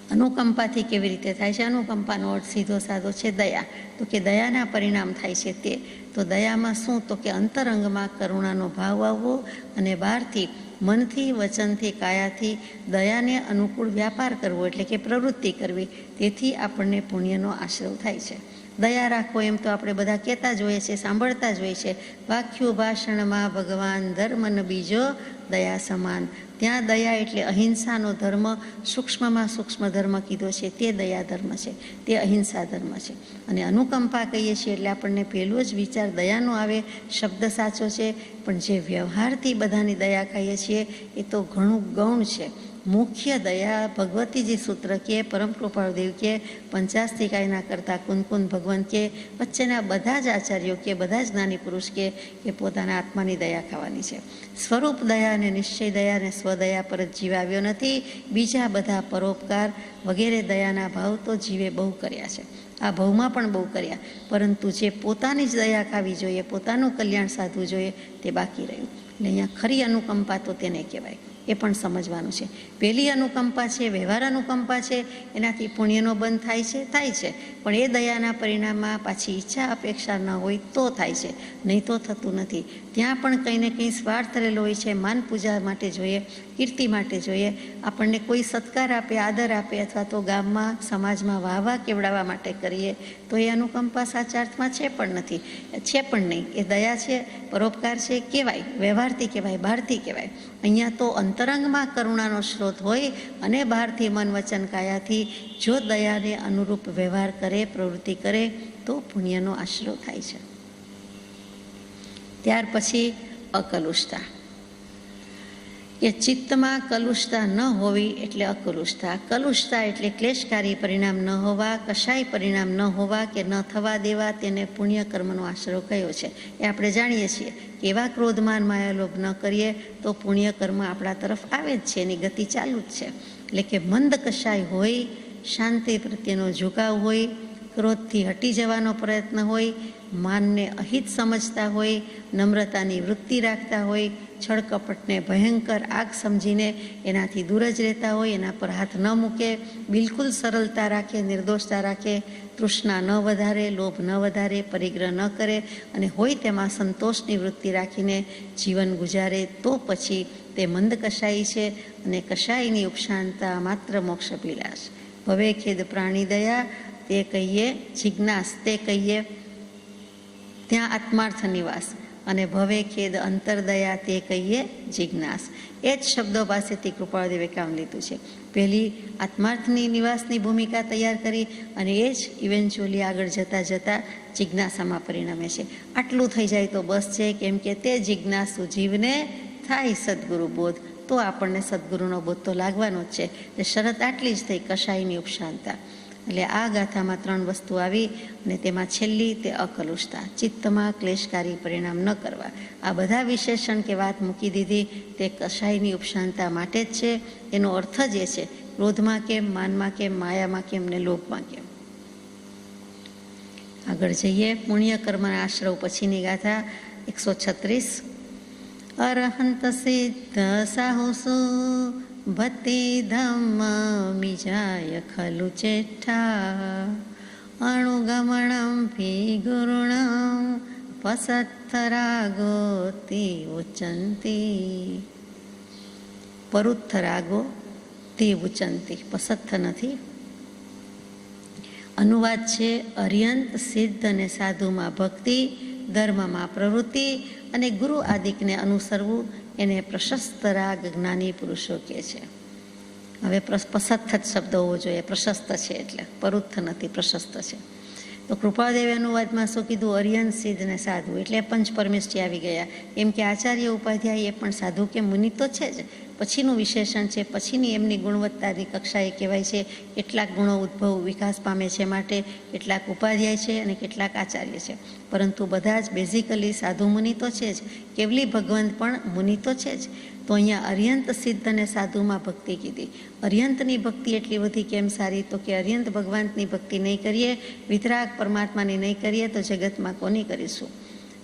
અનુકંપાથી કેવી રીતે થાય છે? અનુકંપાનો અર્થ સીધો સાધો છે દયા. તો કે દયાના પરિણામ થાય છે તે. તો દયામાં શું? તો કે અંતરંગમાં કરુણાનો ભાવ આવવો અને બહારથી મનથી, વચનથી, કાયાથી દયાને અનુકૂળ વ્યાપાર કરવો, એટલે કે પ્રવૃત્તિ કરવી. તેથી આપણને પુણ્યનો આશ્રવ થાય છે. દયા રાખો એમ તો આપણે બધા કહેતા જોઈએ છે, સાંભળતા જ હોય છે. વાક્યું ભાષણમાં ભગવાન ધર્મન બીજો દયા સમાન. ત્યાં દયા એટલે અહિંસાનો ધર્મ, સૂક્ષ્મમાં સૂક્ષ્મ ધર્મ કીધો છે તે દયા ધર્મ છે, તે અહિંસા ધર્મ છે. અને અનુકંપા કહીએ છીએ એટલે આપણને પહેલો જ વિચાર દયાનો આવે. શબ્દ સાચો છે, પણ જે વ્યવહારથી બધાની દયા કહીએ છીએ એ તો ઘણું ગૌણ છે. મુખ્ય દયા ભગવતીજી સૂત્ર કે, પરમ કૃપાળુદેવ કે, પંચાસ્તિકાયના કરતા કુનકુન ભગવાન કે, વચ્ચેના બધા જ આચાર્યો કે, બધા જ જ્ઞાની પુરુષ કે પોતાના આત્માની દયા ખાવાની છે. સ્વરૂપ દયા અને નિશ્ચય દયા અને સ્વદયા પર જ જીવ આવ્યો નથી. બીજા બધા પરોપકાર વગેરે દયાના ભાવ તો જીવે બહુ કર્યા છે, આ ભાવમાં પણ બહુ કર્યા, પરંતુ જે પોતાની જ દયા ખાવી જોઈએ, પોતાનું કલ્યાણ સાધવું જોઈએ, તે બાકી રહ્યું. એટલે અહીંયા ખરી અનુકંપા તો તેને કહેવાય, એ પણ સમજવાનું છે. પહેલી અનુકંપા છે, વ્યવહાર અનુકંપા છે, એનાથી પુણ્યનો બંધ થાય છે, પણ એ દયાના પરિણામમાં પાછી ઈચ્છા અપેક્ષા ન હોય તો થાય છે, નહીં તો થતું નથી. ત્યાં પણ કંઈ ને કંઈ સ્વાર્થ રહેલો હોય છે. માન પૂજા માટે જોઈએ, કીર્તિ માટે જોઈએ, આપણને કોઈ સત્કાર આપે, આદર આપે, અથવા તો ગામમાં સમાજમાં વાહવા કેવડાવવા માટે કરીએ તો એ અનુકંપા સાચા અર્થમાં છે પણ નથી, છે પણ નહીં. એ દયા છે, પરોપકાર છે, કહેવાય, વ્યવહારથી કહેવાય, બહારથી કહેવાય. અહીંયા તો અંતરંગમાં કરુણાનો સ્ત્રોત હોય અને બહારથી મન, વચન, કાયાથી જો દયાને અનુરૂપ વ્યવહાર કરે, પ્રવૃત્તિ કરે તો પુણ્યનો આશરો થાય છે. ત્યાર પછી અકલુષતા, કે ચિત્તમાં કલુષતા ન હોવી એટલે અકલુષતા. કલુષતા એટલે ક્લેશકારી પરિણામ ન હોવા, કશાય પરિણામ ન હોવા કે ન થવા દેવા, તેને પુણ્ય કર્મનો આશરો કયો છે. એ આપણે જાણીએ છીએ કે એવા ક્રોધમાન માયાલોભ ન કરીએ તો પુણ્ય કર્મ આપણા તરફ આવે જ છે, એની ગતિ ચાલુ જ છે. એટલે કે મંદ કશાય હોય, શાંતિ પ્રત્યેનો ઝુકાવ હોય, ક્રોધથી હટી જવાનો પ્રયત્ન હોય, માનને અહિત સમજતા હોય, નમ્રતાની વૃત્તિ રાખતા હોય, છળકપટને ભયંકર આગ સમજીને એનાથી દૂર જ રહેતા હોય, એના પર હાથ ન મૂકે, બિલકુલ સરળતા રાખે, નિર્દોષતા રાખે, તૃષ્ણા ન વધારે, લોભ ન વધારે, પરિગ્રહ ન કરે અને હોય તેમાં સંતોષની વૃત્તિ રાખીને જીવન ગુજારે તો પછી તે મંદ કશાઈ છે. અને કશાયની ઉપશાંતા માત્ર મોક્ષ અભિલાષ. ભવે ખેદ પ્રાણી દયા તે કહીએ જિજ્ઞાસ, તે કહીએ ત્યાં આત્માર્થ નિવાસ, અને ભવે ખેદ અંતરદયા તે કહીએ જિજ્ઞાસ. એ જ શબ્દો પાસેથી કૃપાળુદેવે કામ લીધું છે. પહેલી આત્માર્થની નિવાસની ભૂમિકા તૈયાર કરી અને એ જ ઇવેન્ચ્યુઅલી આગળ જતાં જતાં જિજ્ઞાસામાં પરિણમે છે. આટલું થઈ જાય તો બસ છે, કેમ કે તે જિજ્ઞાસુ જીવને થાય સદગુરુ બોધ. તો આપણને સદગુરુનો બોધ તો લાગવાનો જ છે. એટલે શરત આટલી જ થઈ, કશાયની ઉપશાંતા. એટલે આ ગાથામાં 3 વસ્તુ આવી અને તેમાં છેલ્લી તે અકલુષતા, ચિત્તમાં ક્લેશકારી પરિણામ ન કરવા. આ બધા વિશેષણ કે વાત મૂકી દીધી તે કશાયની ઉપશાંતા માટે જ છે. એનો અર્થ જ એ છે ક્રોધમાં કેમ, માનમાં કેમ, માયામાં કેમ ને લોભમાં કેમ. આગળ જઈએ. પુણ્ય કર્મના આશ્રવ પછીની ગાથા 136. અરહંત સિદ્ધ સાહુસુ ભક્તિ ધમ્મ મિજાય ખલુ ચેઠા અણુગમણમ ફી ગુરુણમ પસત્થરાગો તે ઉચંતી. પરુત્થરાગો તે ઉચંતી, પસત્થ નથી. અનુવાદ છે અર્યંત સિદ્ધ અને સાધુમાં ભક્તિ, ધર્મમાં પ્રવૃત્તિ અને ગુરુ આદિકને અનુસરવું એને પ્રશસ્ત રાગ જ્ઞાની પુરુષો કહે છે. હવે પસત્થ જ શબ્દ હોવો જોઈએ, પ્રશસ્ત છે એટલે, પરુત્થ નથી, પ્રશસ્ત છે. તો કૃપાદેવી અનુવાદમાં શું કીધું? અર્યંત સિદ્ધ ને સાધુ એટલે પંચ પરમેષ્ઠી આવી ગયા. એમ કે આચાર્ય ઉપાધ્યાય એ પણ સાધુ કે મુનિ તો છે જ, પછીનું વિશેષણ છે, પછીની એમની ગુણવત્તાની કક્ષાએ કહેવાય છે. કેટલાક ગુણો ઉદ્ભવ વિકાસ પામે છે માટે કેટલાક ઉપાધ્યાય છે અને કેટલાક આચાર્ય છે, પરંતુ બધા જ બેઝિકલી સાધુ મુનિ તો છે જ. કેવલી ભગવંત પણ મુનિ તો છે જ. તો અહીંયા અર્યંત સિદ્ધ અને સાધુમાં ભક્તિ કીધી. અર્યંતની ભક્તિ એટલી બધી કેમ સારી? તો કે અર્યંત ભગવાનની ભક્તિ નહીં કરીએ, વિતરાગ પરમાત્માની નહીં કરીએ તો જગતમાં કોની કરીશું?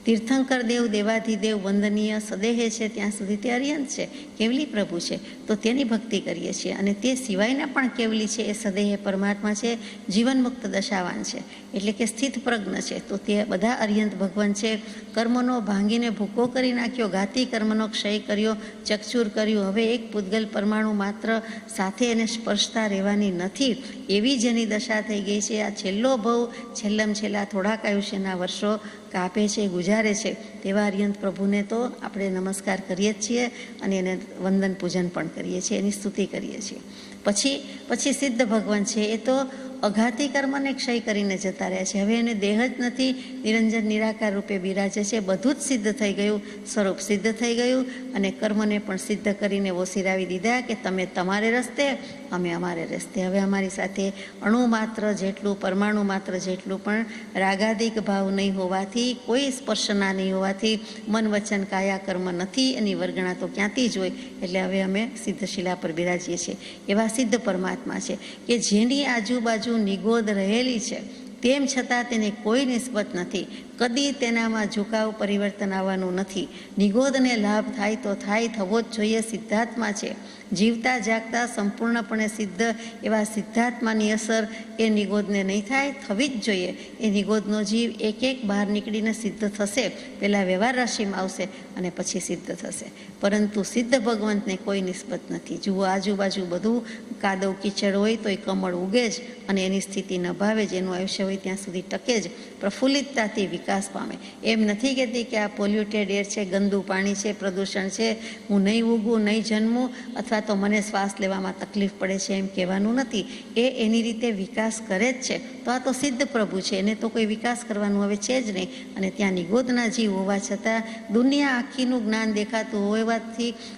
તીર્થંકર દેવ, દેવાધિદેવ, વંદનીય સદેહે છે ત્યાં સુધી તે અર્યંત છે, કેવલી પ્રભુ છે, તો તેની ભક્તિ કરીએ છીએ. અને તે સિવાયના પણ કેવલી છે, એ સદેહે પરમાત્મા છે, જીવનમુક્ત દશાવાન છે, એટલે કે સ્થિત પ્રજ્ઞ છે. તો તે બધા અર્યંત ભગવાન છે. કર્મનો ભાંગીને ભૂકો કરી નાખ્યો, ઘાતી કર્મનો ક્ષય કર્યો, ચકચૂર કર્યું. હવે એક પૂતગલ પરમાણુ માત્ર સાથે એને સ્પર્શતા રહેવાની નથી, એવી જેની દશા થઈ ગઈ છે. આ છેલ્લો ભવ, છેલ્લા થોડાક આયુષ્યના વર્ષો કાપે છે, ગુજારે છે, તેવા અર્યંત પ્રભુને તો આપણે નમસ્કાર કરીએ જ છીએ અને એને વંદન પૂજન પણ કરીએ છીએ, એની સ્તુતિ કરીએ છીએ. પછી સિદ્ધ ભગવાન છે, એ તો અઘાતી કર્મને ક્ષય કરીને જતા રહ્યા છે. હવે એને દેહ જ નથી, નિરંજન નિરાકાર રૂપે બિરાજે છે. બધું જ સિદ્ધ થઈ ગયું, સ્વરૂપ સિદ્ધ થઈ ગયું અને કર્મને પણ સિદ્ધ કરીને ઓસિરાવી દીધા કે તમે તમારે રસ્તે, અમે અમારે રસ્તે. હવે અમારી સાથે અણુ માત્ર જેટલું, પરમાણુ માત્ર જેટલું પણ રાગાદિક ભાવ નહીં હોવાથી, કોઈ સ્પર્શના નહીં હોવાથી, મન વચન કાયા કર્મ નથી, એની વર્ગણા તો ક્યાંથી જ હોય. એટલે હવે અમે સિદ્ધ શિલા પર બિરાજીએ છીએ. એવા સિદ્ધ પરમાત્મા છે કે જેની આજુબાજુ નિગોદ રહેલી છે, તેમ છતાં તેને કોઈ નિસ્બત નથી. કદી તેનામાં ઝુકાવ પરિવર્તન આવવાનું નથી. નિગોદને લાભ થાય તો થાય, થવો જ જોઈએ. સિદ્ધાત્મા છે, જીવતા જાગતા સંપૂર્ણપણે સિદ્ધ એવા સિદ્ધાત્માની અસર એ નિગોદને નહીં થાય, થવી જ જોઈએ. એ નિગોદનો જીવ એક બહાર નીકળીને સિદ્ધ થશે, પહેલાં વ્યવહાર રાશિમાં આવશે અને પછી સિદ્ધ થશે. પરંતુ સિદ્ધ ભગવંતને કોઈ નિસ્બત નથી. જુઓ, આજુબાજુ બધું કાદવ કીચડ હોય તોય કમળ ઉગે જ અને એની સ્થિતિ ન ભાવે જ, એનું આયુષ્ય હોય ત્યાં સુધી ટકે જ, પ્રફુલ્લિતતાથી વિકાસ પામે. એમ નથી કહેતી કે આ પોલ્યુટેડ એર છે, ગંદુ પાણી છે, પ્રદૂષણ છે, હું નહીં ઉગું, નહીં જન્મું, અથવા તો મને શ્વાસ લેવામાં તકલીફ પડે છે, એમ કહેવાનું નથી. એ એની રીતે વિકાસ કરે જ છે. તો આ તો સિદ્ધ પ્રભુ છે, એને તો કોઈ વિકાસ કરવાનું હવે છે જ નહીં. અને ત્યાં નિગોદના જીવ હોવા છતાં, દુનિયા આખીનું જ્ઞાન દેખાતું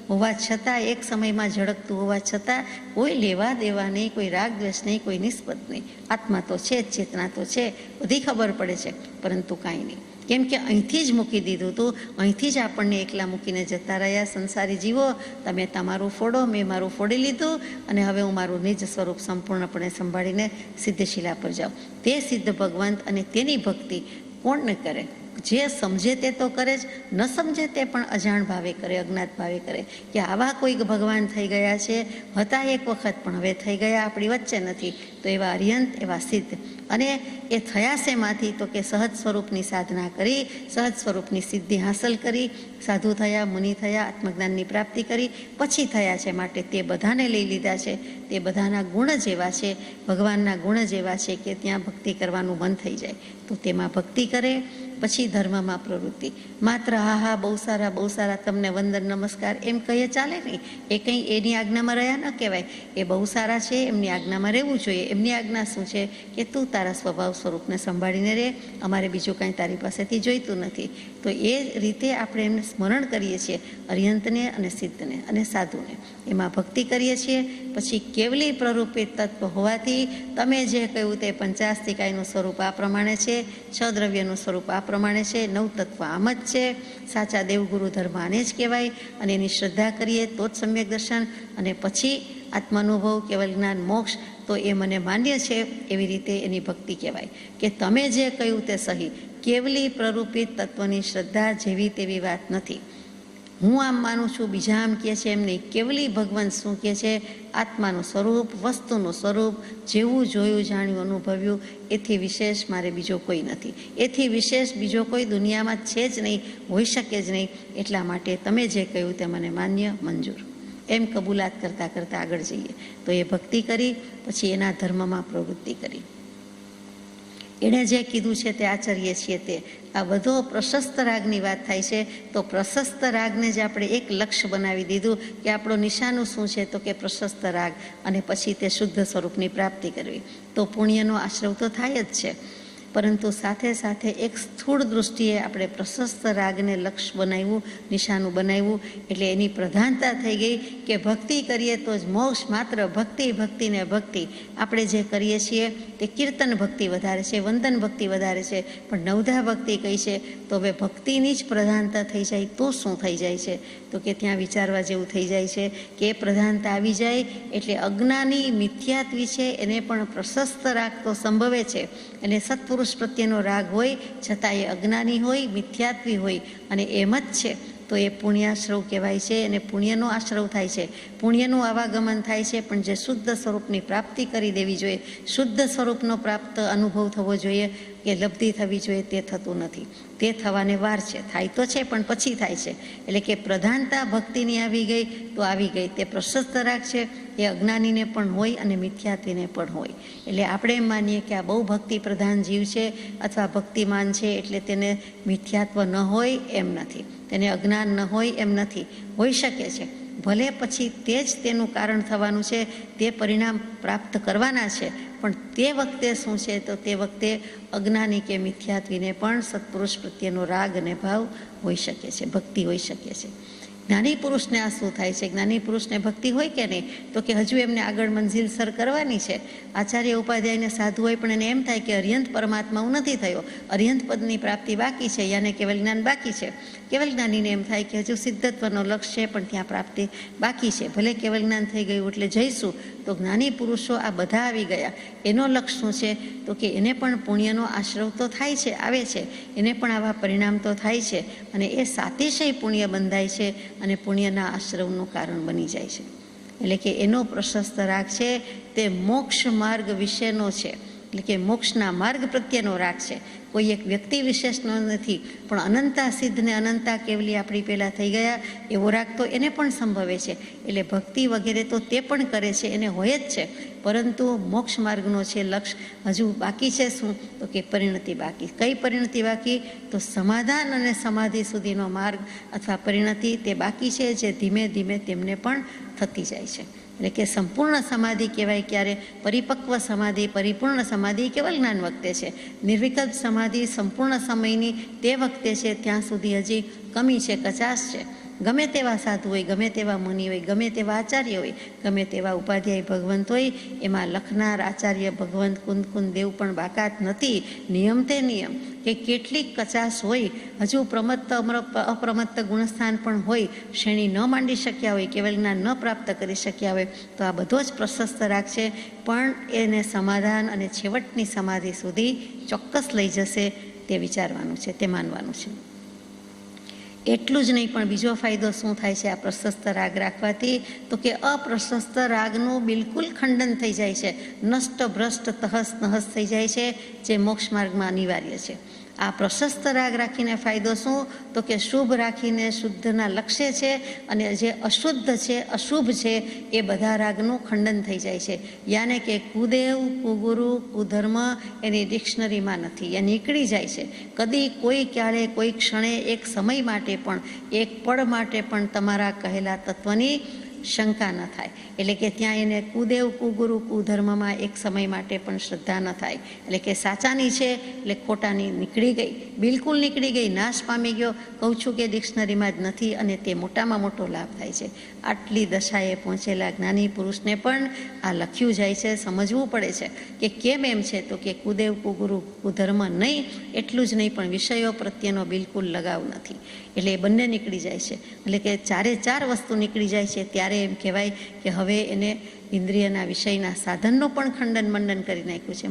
હોવા છતાં, એક સમયમાં ઝળકતું હોવા છતાં, કોઈ લેવા દેવા નહીં, કોઈ રાગ દ્વેષ નહીં, કોઈ નિસ્બત નહીં. આત્મા તો છે જ, ચેતના તો છે, બધી ખબર પડે છે, પરંતુ કાંઈ નહીં. કેમ કે અહીંથી જ મૂકી દીધું હતું, અહીંથી જ આપણને એકલા મૂકીને જતા રહ્યા. સંસારી જીવો, તમે તમારું ફોડો, મેં મારું ફોડી લીધું અને હવે હું મારું નિજ સ્વરૂપ સંપૂર્ણપણે સંભાળીને સિદ્ધશિલા પર જાઉં. તે સિદ્ધ ભગવંત અને તેની ભક્તિ કોણ ન કરે? જે સમજે તે તો કરે જ, ન સમજે તે પણ અજાણ ભાવે કરે, અજ્ઞાત ભાવે કરે કે આવા કોઈક ભગવાન થઈ ગયા છે, હતા એક વખત પણ હવે થઈ ગયા, આપણી વચ્ચે નથી. તો એવા અર્યંત, એવા સિદ્ધ. અને એ થયા શેમાંથી? તો કે સહજ સ્વરૂપની સાધના કરી, સહજ સ્વરૂપની સિદ્ધિ હાંસલ કરી, સાધુ થયા, મુનિ થયા, આત્મજ્ઞાનની પ્રાપ્તિ કરી, પછી થયા છે. માટે તે બધાને લઈ લીધા છે. તે બધાના ગુણ જ એવા છે, ભગવાનના ગુણ જ એવા છે કે ત્યાં ભક્તિ કરવાનું બંધ થઈ જાય. તો તેમાં ભક્તિ કરે. પછી ધર્મમાં પ્રવૃત્તિ. માત્ર હા હા બહુ સારા તમને વંદન નમસ્કાર એમ કહીએ ચાલે નહીં. એ કંઈ એની આજ્ઞામાં રહ્યા ન કહેવાય. એ બહુ સારા છે, એમની આજ્ઞામાં રહેવું જોઈએ. એમની આજ્ઞા શું છે કે તું તારા સ્વભાવ સ્વરૂપને સંભાળીને રહે, અમારે બીજું કાંઈ તારી પાસેથી જોઈતું નથી. તો એ રીતે આપણે એમને સ્મરણ કરીએ છીએ, અર્યંતને અને સિદ્ધને અને સાધુને. એમાં ભક્તિ કરીએ છીએ. પછી કેવલી પ્રરૂપિત તત્વ હોવાથી તમે જે કહ્યું તે પંચાસ્તિકાયનું સ્વરૂપ આ પ્રમાણે છે, 6 દ્રવ્યનું સ્વરૂપ આ પ્રમાણે છે, 9 તત્વ આમ જ છે. સાચા દેવગુરુ ધર્મ આને જ કહેવાય. અને એની શ્રદ્ધા કરીએ તો જ સમ્યક દર્શન. અને પછી આત્માનુભવ, કેવલ જ્ઞાન, મોક્ષ, તો એ મને માન્ય છે, એવી રીતે એની ભક્તિ કહેવાય. કે તમે જે કહ્યું તે સહી, કેવલી પ્રરૂપિત તત્વની શ્રદ્ધા જેવી તેવી વાત નથી. હું આમ માનું છું, બીજા આમ કહે છે, એમ નહીં. કેવલી ભગવાન શું કહે છે, આત્માનું સ્વરૂપ, વસ્તુનું સ્વરૂપ, જેવું જોયું, જાણ્યું, અનુભવ્યું, એથી વિશેષ મારે બીજો કોઈ નથી. એથી વિશેષ બીજો કોઈ દુનિયામાં છે જ નહીં, હોઈ શકે જ નહીં. એટલા માટે તમે જે કહ્યું તે મને માન્ય, મંજૂર, એમ કબૂલાત કરતાં કરતાં આગળ જઈએ. તો એ ભક્તિ કરી, પછી એના ધર્મમાં પ્રવૃત્તિ કરી. એણે જે કીધું છે તે આચરીએ છીએ. તે આ બધો પ્રશસ્ત રાગની વાત થાય છે. તો પ્રશસ્ત રાગને જ આપણે એક લક્ષ્ય બનાવી દીધું કે આપણું નિશાનું શું છે, તો કે પ્રશસ્ત રાગ, અને પછી તે શુદ્ધ સ્વરૂપની પ્રાપ્તિ કરવી. તો પુણ્યનો આશ્રવ તો થાય જ છે, પરંતુ સાથે સાથે એક સ્થૂળ દૃષ્ટિએ આપણે પ્રશસ્ત રાગને લક્ષ્ય બનાવ્યું, નિશાનું બનાવ્યું. એટલે એની પ્રધાનતા થઈ ગઈ કે ભક્તિ કરીએ તો જ મોક્ષ. માત્ર ભક્તિ, ભક્તિ ને ભક્તિ. આપણે જે કરીએ છીએ તે કીર્તન ભક્તિ વધારે છે, વંદન ભક્તિ વધારે છે, પણ નવધા ભક્તિ કઈ છે? તો હવે ભક્તિની જ પ્રધાનતા થઈ જાય તો શું થઈ જાય છે? તો કે ત્યાં વિચારવા જેવું થઈ જાય છે કે એ પ્રધાનતા આવી જાય એટલે અજ્ઞાની મિથ્યાત્વી છે એને પણ પ્રશસ્ત રાગ તો સંભવે છે. અને સત્પુરુષ પ્રત્યેનો રાગ હોય છતાં એ અજ્ઞાની હોય, મિથ્યાત્વી હોય, અને એમ જ છે તો એ પુણ્યાશ્રવ કહેવાય છે. અને પુણ્યનો આશ્રવ થાય છે, પુણ્યનું આવાગમન થાય છે. પણ જે શુદ્ધ સ્વરૂપની પ્રાપ્તિ કરી દેવી જોઈએ, શુદ્ધ સ્વરૂપનો પ્રાપ્ત અનુભવ થવો જોઈએ, કે લબ્ધિ થવી જોઈએ, તે થતું નથી. તે થવાને વાર છે. થાય તો છે પણ પછી થાય છે. એટલે કે પ્રધાનતા ભક્તિની આવી ગઈ તો આવી ગઈ. તે પ્રશસ્ત રાગ છે, એ અજ્ઞાનીને પણ હોય અને મિથ્યાત્વીને પણ હોય. એટલે આપણે એમ માનીએ કે આ બહુ ભક્તિ પ્રધાન જીવ છે અથવા ભક્તિમાન છે એટલે તેને મિથ્યાત્વ ન હોય, એમ નથી. તેને અજ્ઞાન ન હોય, એમ નથી. હોઈ શકે છે, ભલે પછી તે જ તેનું કારણ થવાનું છે, તે પરિણામ પ્રાપ્ત કરવાના છે. પણ તે વખતે શું છે, તો તે વખતે અજ્ઞાની કે મિથ્યાત્વીને પણ સત્પુરુષ પ્રત્યેનો રાગ અને ભાવ હોઈ શકે છે, ભક્તિ હોઈ શકે છે. જ્ઞાની પુરુષને આ શું થાય છે? જ્ઞાની પુરુષને ભક્તિ હોય કે નહીં? તો કે હજુ એમને આગળ મંજિલ સર કરવાની છે. આચાર્ય ઉપાધ્યાયને સાધુ હોય પણ એને એમ થાય કે અર્યંત પરમાત્મા હું નથી થયો, અર્યંત પદની પ્રાપ્તિ બાકી છે, યાને કેવલ જ્ઞાન બાકી છે. કેવલ જ્ઞાનીને એમ થાય કે હજુ સિદ્ધત્વનો લક્ષ્ય છે પણ ત્યાં પ્રાપ્તિ બાકી છે. ભલે કેવલ જ્ઞાન થઈ ગયું એટલે જઈશું. તો જ્ઞાની પુરુષો આ બધા આવી ગયા. એનો લક્ષ્ય શું છે? તો કે એને પણ પુણ્યનો આશ્રવ તો થાય છે, આવે છે. એને પણ આવા પરિણામ તો થાય છે, અને એ સાતિશય પુણ્ય બંધાય છે અને પુણ્યના આશ્રવનું કારણ બની જાય છે. એટલે કે એનો પ્રશસ્ત રાગ છે તે મોક્ષ માર્ગ વિશેનો છે. એટલે કે મોક્ષના માર્ગ પ્રત્યેનો રાગ છે, કોઈ એક વ્યક્તિ વિશેષનો નથી. પણ અનંતા સિદ્ધ ને અનંતા કેવલી આપણી પહેલાં થઈ ગયા એવો રાગ તો એને પણ સંભવે છે. એટલે ભક્તિ વગેરે તો તે પણ કરે છે, એને હોય જ છે. પરંતુ મોક્ષ માર્ગનો છે લક્ષ્ય હજુ બાકી છે. શું? તો કે પરિણતિ બાકી. કઈ પરિણતિ બાકી? તો સમાધાન અને સમાધિ સુધીનો માર્ગ અથવા પરિણતિ તે બાકી છે, જે ધીમે ધીમે તેમને પણ થતી જાય છે. એટલે કે સંપૂર્ણ સમાધિ કહેવાય ક્યારે? પરિપક્વ સમાધિ, પરિપૂર્ણ સમાધિ કેવલ જ્ઞાન વખતે છે. નિર્વિકલ્પ સમાધિ સંપૂર્ણ સમયની તે વખતે છે, ત્યાં સુધી હજી કમી છે, કચાશ છે. ગમે તેવા સાધુ હોય, ગમે તેવા મુનિ હોય, ગમે તેવા આચાર્ય હોય, ગમે તેવા ઉપાધ્યાય ભગવંત હોય, એમાં લખનાર આચાર્ય ભગવંત કુંદ કુંદ દેવ પણ બાકાત નથી. નિયમ તે નિયમ કે કેટલીક કચાશ હોય, હજુ પ્રમત્ત અપ્રમત્ત ગુણસ્થાન પણ હોય, શ્રેણી ન માંડી શક્યા હોય, કેવલ જ્ઞાન ન પ્રાપ્ત કરી શક્યા હોય, તો આ બધો જ પ્રશસ્ત રાગ છે. પણ એને સમાધાન અને છેવટની સમાધિ સુધી ચોક્કસ લઈ જશે તે વિચારવાનું છે, તે માનવાનું છે. એટલું જ નહીં, પણ બીજો ફાયદો શું થાય છે આ પ્રશસ્ત રાગ રાખવાથી? તો કે અપ્રશસ્ત રાગનું બિલકુલ ખંડન થઈ જાય છે, નષ્ટ ભ્રષ્ટ તહસ નહસ થઈ જાય છે, જે મોક્ષ માર્ગમાં અનિવાર્ય છે. આ પ્રશસ્ત રાગ રાખીને ફાયદો શું? તો કે શુભ રાખીને શુદ્ધના લક્ષ્ય છે, અને જે અશુદ્ધ છે, અશુભ છે, એ બધા રાગનું ખંડન થઈ જાય છે. યાને કે કુદેવ, કુગુરુ, કુધર્મ એની ડિક્શનરીમાં નથી, એ નીકળી જાય છે. કદી કોઈ ક્યારે કોઈ ક્ષણે એક સમય માટે પણ, એક પળ માટે પણ તમારા કહેલા તત્વની શંકા ન થાય. એટલે કે ત્યાં એને કુદેવ, કુગુરુ, કુધર્મમાં એક સમય માટે પણ શ્રદ્ધા ન થાય. એટલે કે સાચાની છે એટલે ખોટાની નીકળી ગઈ, બિલકુલ નીકળી ગઈ, નાશ પામી ગયો. કહું છું કે ડિક્શનરીમાં જ નથી, અને તે મોટામાં મોટો લાભ થાય છે. આટલી દશાએ પહોંચેલા જ્ઞાની પુરુષને પણ આ લખ્યું જાય છે, સમજવું પડે છે કે કેમ એમ છે. તો કે કુદેવ, કુગુરુ, કુધર્મ નહીં, એટલું જ નહીં પણ વિષયો પ્રત્યેનો બિલકુલ લગાવ નથી. એટલે એ બંને નીકળી જાય છે. એટલે કે ચારે ચાર વસ્તુ નીકળી જાય છે ત્યારે ત્યારે એમ કહેવાય કે હવે એને ઇન્દ્રિયના વિષયના સાધનનું પણ મંડન કરી નાખ્યું છે,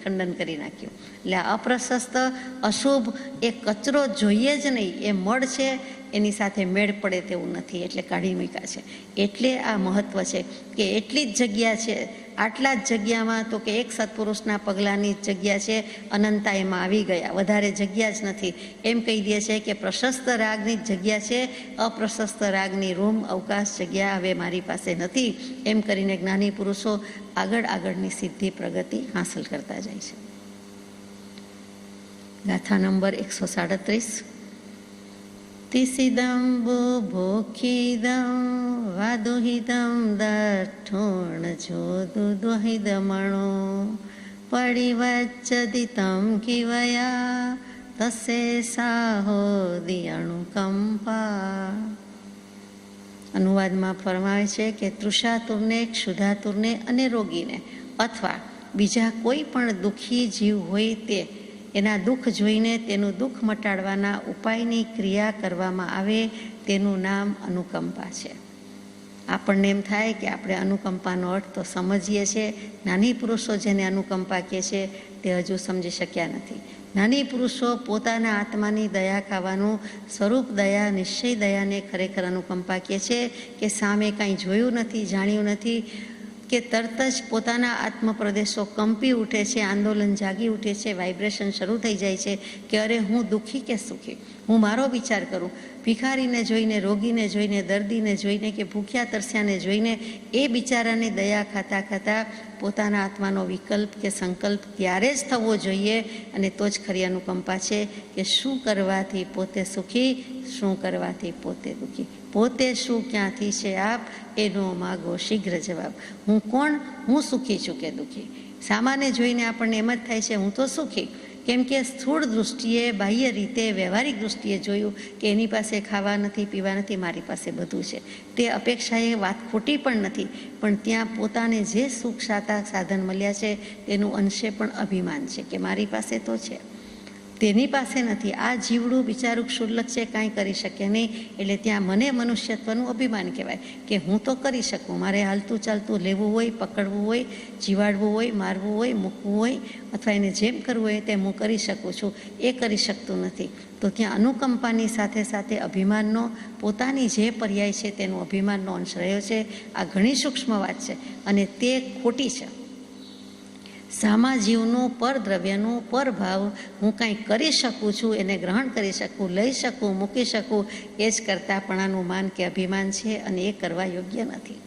ખંડન કરી નાખ્યું. એટલે આ અપ્રશસ્ત અશુભ એ કચરો જોઈએ જ નહીં, એ મળ છે એની સાથે મેળ પડે તેવું નથી, એટલે કાઢી મૂક્યા છે. એટલે આ મહત્વ છે કે એટલી જ જગ્યા છે, આટલા જ જગ્યામાં તો કે એક સત્પુરુષના પગલાંની જ જગ્યા છે, અનંતા એમાં આવી ગયા, વધારે જગ્યા જ નથી. એમ કહી દે છે કે પ્રશસ્ત રાગની જ જગ્યા છે, અપ્રશસ્ત રાગની રૂમ અવકાશ જગ્યા હવે મારી પાસે નથી. એમ કરીને જ્ઞાની પુરુષો આગળની સિદ્ધિ પ્રગતિ હાંસલ કરતા જાય છે. ગાથા નંબર 137. તિસિદં બુભોખિદં વાદુહિદં દઠોણ જોદુદ્વહિદમણો પડિવચ્ચદિतं કિવયા તસે સાહોદિ અણુકંપા. અનુવાદમાં ફરમાવે છે કે તૃષાતુરને, ક્ષુધાતુરને અને રોગીને અથવા બીજા કોઈ પણ દુઃખી જીવ હોય તે એના દુઃખ જોઈને તેનું દુઃખ મટાડવાના ઉપાયની ક્રિયા કરવામાં આવે તેનું નામ અનુકંપા છે. આપણને એમ થાય કે આપણે અનુકંપાનો અર્થ તો સમજીએ છીએ, જ્ઞાની પુરુષો જેને અનુકંપા કહે છે તે હજુ સમજી શક્યા નથી. જ્ઞાની પુરુષો પોતાના આત્માની દયા ખાવાનું સ્વરૂપ દયા, નિશ્ચય દયાને ખરેખર અનુકંપા કહે છે કે સામે કાંઈ જોયું નથી, જાણ્યું નથી કે તરત જ પોતાના આત્મપ્રદેશો કંપી ઉઠે છે, આંદોલન જાગી ઉઠે છે, વાઇબ્રેશન શરૂ થઈ જાય છે કે અરે હું દુઃખી કે સુખી, હું મારો વિચાર કરું. ભિખારીને જોઈને, રોગીને જોઈને, દર્દીને જોઈને કે ભૂખ્યા તરસ્યાને જોઈને એ બિચારાને દયા ખાતા ખાતા પોતાના આત્માનો વિકલ્પ કે સંકલ્પ ત્યારે જ થવો જોઈએ, અને તો જ ખરી અનુકંપા છે કે શું કરવાથી પોતે સુખી, શું કરવાથી પોતે દુઃખી, પોતે શું ક્યાંથી છે આપ એનો માગો શીઘ્ર જવાબ. હું કોણ, હું સુખી છું કે દુઃખી? સામાન્ય જોઈને આપણને એમ જ થાય છે હું તો સુખી, કેમ કે સ્થૂળ દૃષ્ટિએ, બાહ્ય રીતે, વ્યવહારિક દૃષ્ટિએ જોયું કે એની પાસે ખાવા નથી, પીવા નથી, મારી પાસે બધું છે. તે અપેક્ષાએ વાત ખોટી પણ નથી, પણ ત્યાં પોતાને જે સુખ સાધન મળ્યા છે તેનું અંશે પણ અભિમાન છે કે મારી પાસે તો છે, તેની પાસે નથી. આ જીવડું બિચારું ક્ષુલ્લક છે, કાંઈ કરી શકે નહીં. એટલે ત્યાં મને મનુષ્યત્વનું અભિમાન કહેવાય કે હું તો કરી શકું, મારે હાલતું ચાલતું લેવું હોય, પકડવું હોય, જીવાડવું હોય, મારવું હોય, મૂકવું હોય, અથવા એને જેમ કરવું હોય તેમ હું કરી શકું છું, એ કરી શકતું નથી. તો ત્યાં અનુકંપાની સાથે સાથે અભિમાનનો, પોતાની જે પર્યાય છે તેનો અભિમાનનો અંશ રહ્યો છે. આ ઘણી સૂક્ષ્મ વાત છે અને તે ખોટી છે. સામા જીવનું, પરદ્રવ્યનું, પરભાવ હું કાંઈ કરી શકું છું, એને ગ્રહણ કરી શકું, લઈ શકું, મૂકી શકું, એ જ કરતાપણાનું માન કે અભિમાન છે અને એ કરવા યોગ્ય નથી.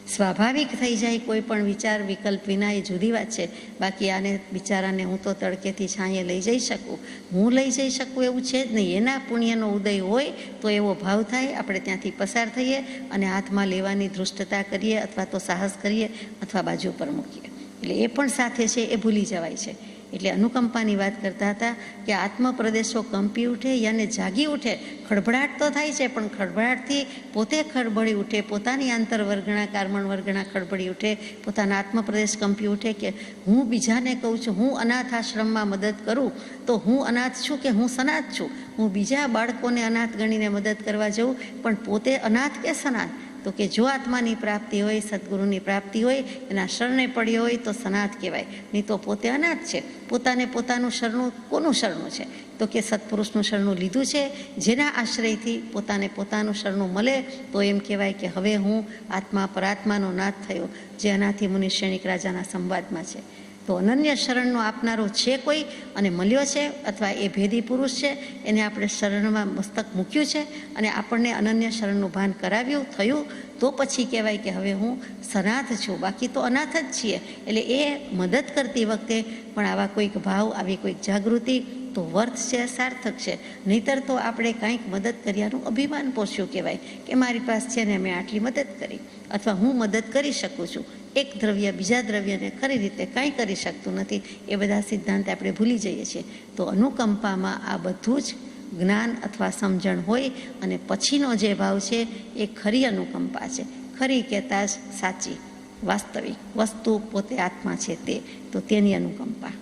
સ્વાભાવિક થઈ જાય કોઈ પણ વિચાર વિકલ્પ વિના એ જુદી વાત છે. બાકી આને બિચારાને હું તો તડકેથી છાંયે લઈ જઈ શકું, હું લઈ જઈ શકું એવું છે જ નહીં. એના પુણ્યનો ઉદય હોય તો એવો ભાવ થાય, આપણે ત્યાંથી પસાર થઈએ અને હાથમાં લેવાની ધૃષ્ટતા કરીએ, અથવા તો સાહસ કરીએ, અથવા બાજુ પર મૂકીએ. એટલે એ પણ સાથે છે એ ભૂલી જવાય છે. એટલે અનુકંપાની વાત કરતા હતા કે આત્મપ્રદેશો કંપી ઉઠે, યાને જાગી ઉઠે. ખળભળાટ તો થાય છે, પણ ખળભળાટથી પોતે ખળભળી ઉઠે, પોતાની આંતરવર્ગણા, કાર્મણ વર્ગણા ખળભળી ઉઠે, પોતાના આત્મપ્રદેશ કંપી ઉઠે કે હું બીજાને કહું છું, હું અનાથ આશ્રમમાં મદદ કરું તો હું અનાથ છું કે હું સનાથ છું? હું બીજા બાળકોને અનાથ ગણીને મદદ કરવા જઉં પણ પોતે અનાથ કે સનાથ? તો કે જો આત્માની પ્રાપ્તિ હોય, સદગુરુની પ્રાપ્તિ હોય, એના શરણે પડ્યો હોય તો સનાથ કહેવાય, નહીં તો પોતે અનાથ છે. પોતાને પોતાનું શરણું કોનું શરણું છે? તો કે સત્પુરુષનું શરણું લીધું છે, જેના આશ્રયથી પોતાને પોતાનું શરણું મળે તો એમ કહેવાય કે હવે હું આત્મા પરાત્માનો નાથ થયો, જે અનાથી મુનિ શ્રેણિક રાજાના સંવાદમાં છે. તો અનન્ય શરણનો આપનારો છે કોઈ અને મળ્યો છે, અથવા એ ભેદી પુરુષ છે, એને આપણે શરણમાં મસ્તક મૂક્યું છે અને આપણને અનન્ય શરણનું ભાન કરાવ્યું, થયું, તો પછી કહેવાય કે હવે હું સનાથ છું, બાકી તો અનાથ જ છીએ. એટલે એ મદદ કરતી વખતે પણ આવા કોઈક ભાવ, આવી કોઈક જાગૃતિ તો વર્થ છે, સાર્થક છે. નહીતર તો આપણે કાંઈક મદદ કર્યાનું અભિમાન પોષ્યું કહેવાય કે મારી પાસે છે ને મેં આટલી મદદ કરી, અથવા હું મદદ કરી શકું છું. એક દ્રવ્ય બીજા દ્રવ્યને ખરી રીતે કાંઈ કરી શકતું નથી. એ બધા સિદ્ધાંત આપણે ભૂલી જઈએ છીએ. તો અનુકંપામાં આ બધું જ જ્ઞાન અથવા સમજણ હોય અને પછીનો જે ભાવ છે એ ખરી અનુકંપા છે. ખરી કહેતા જ સાચી, વાસ્તવિક વસ્તુ પોતે આત્મા છે તે, તો તેની અનુકંપા.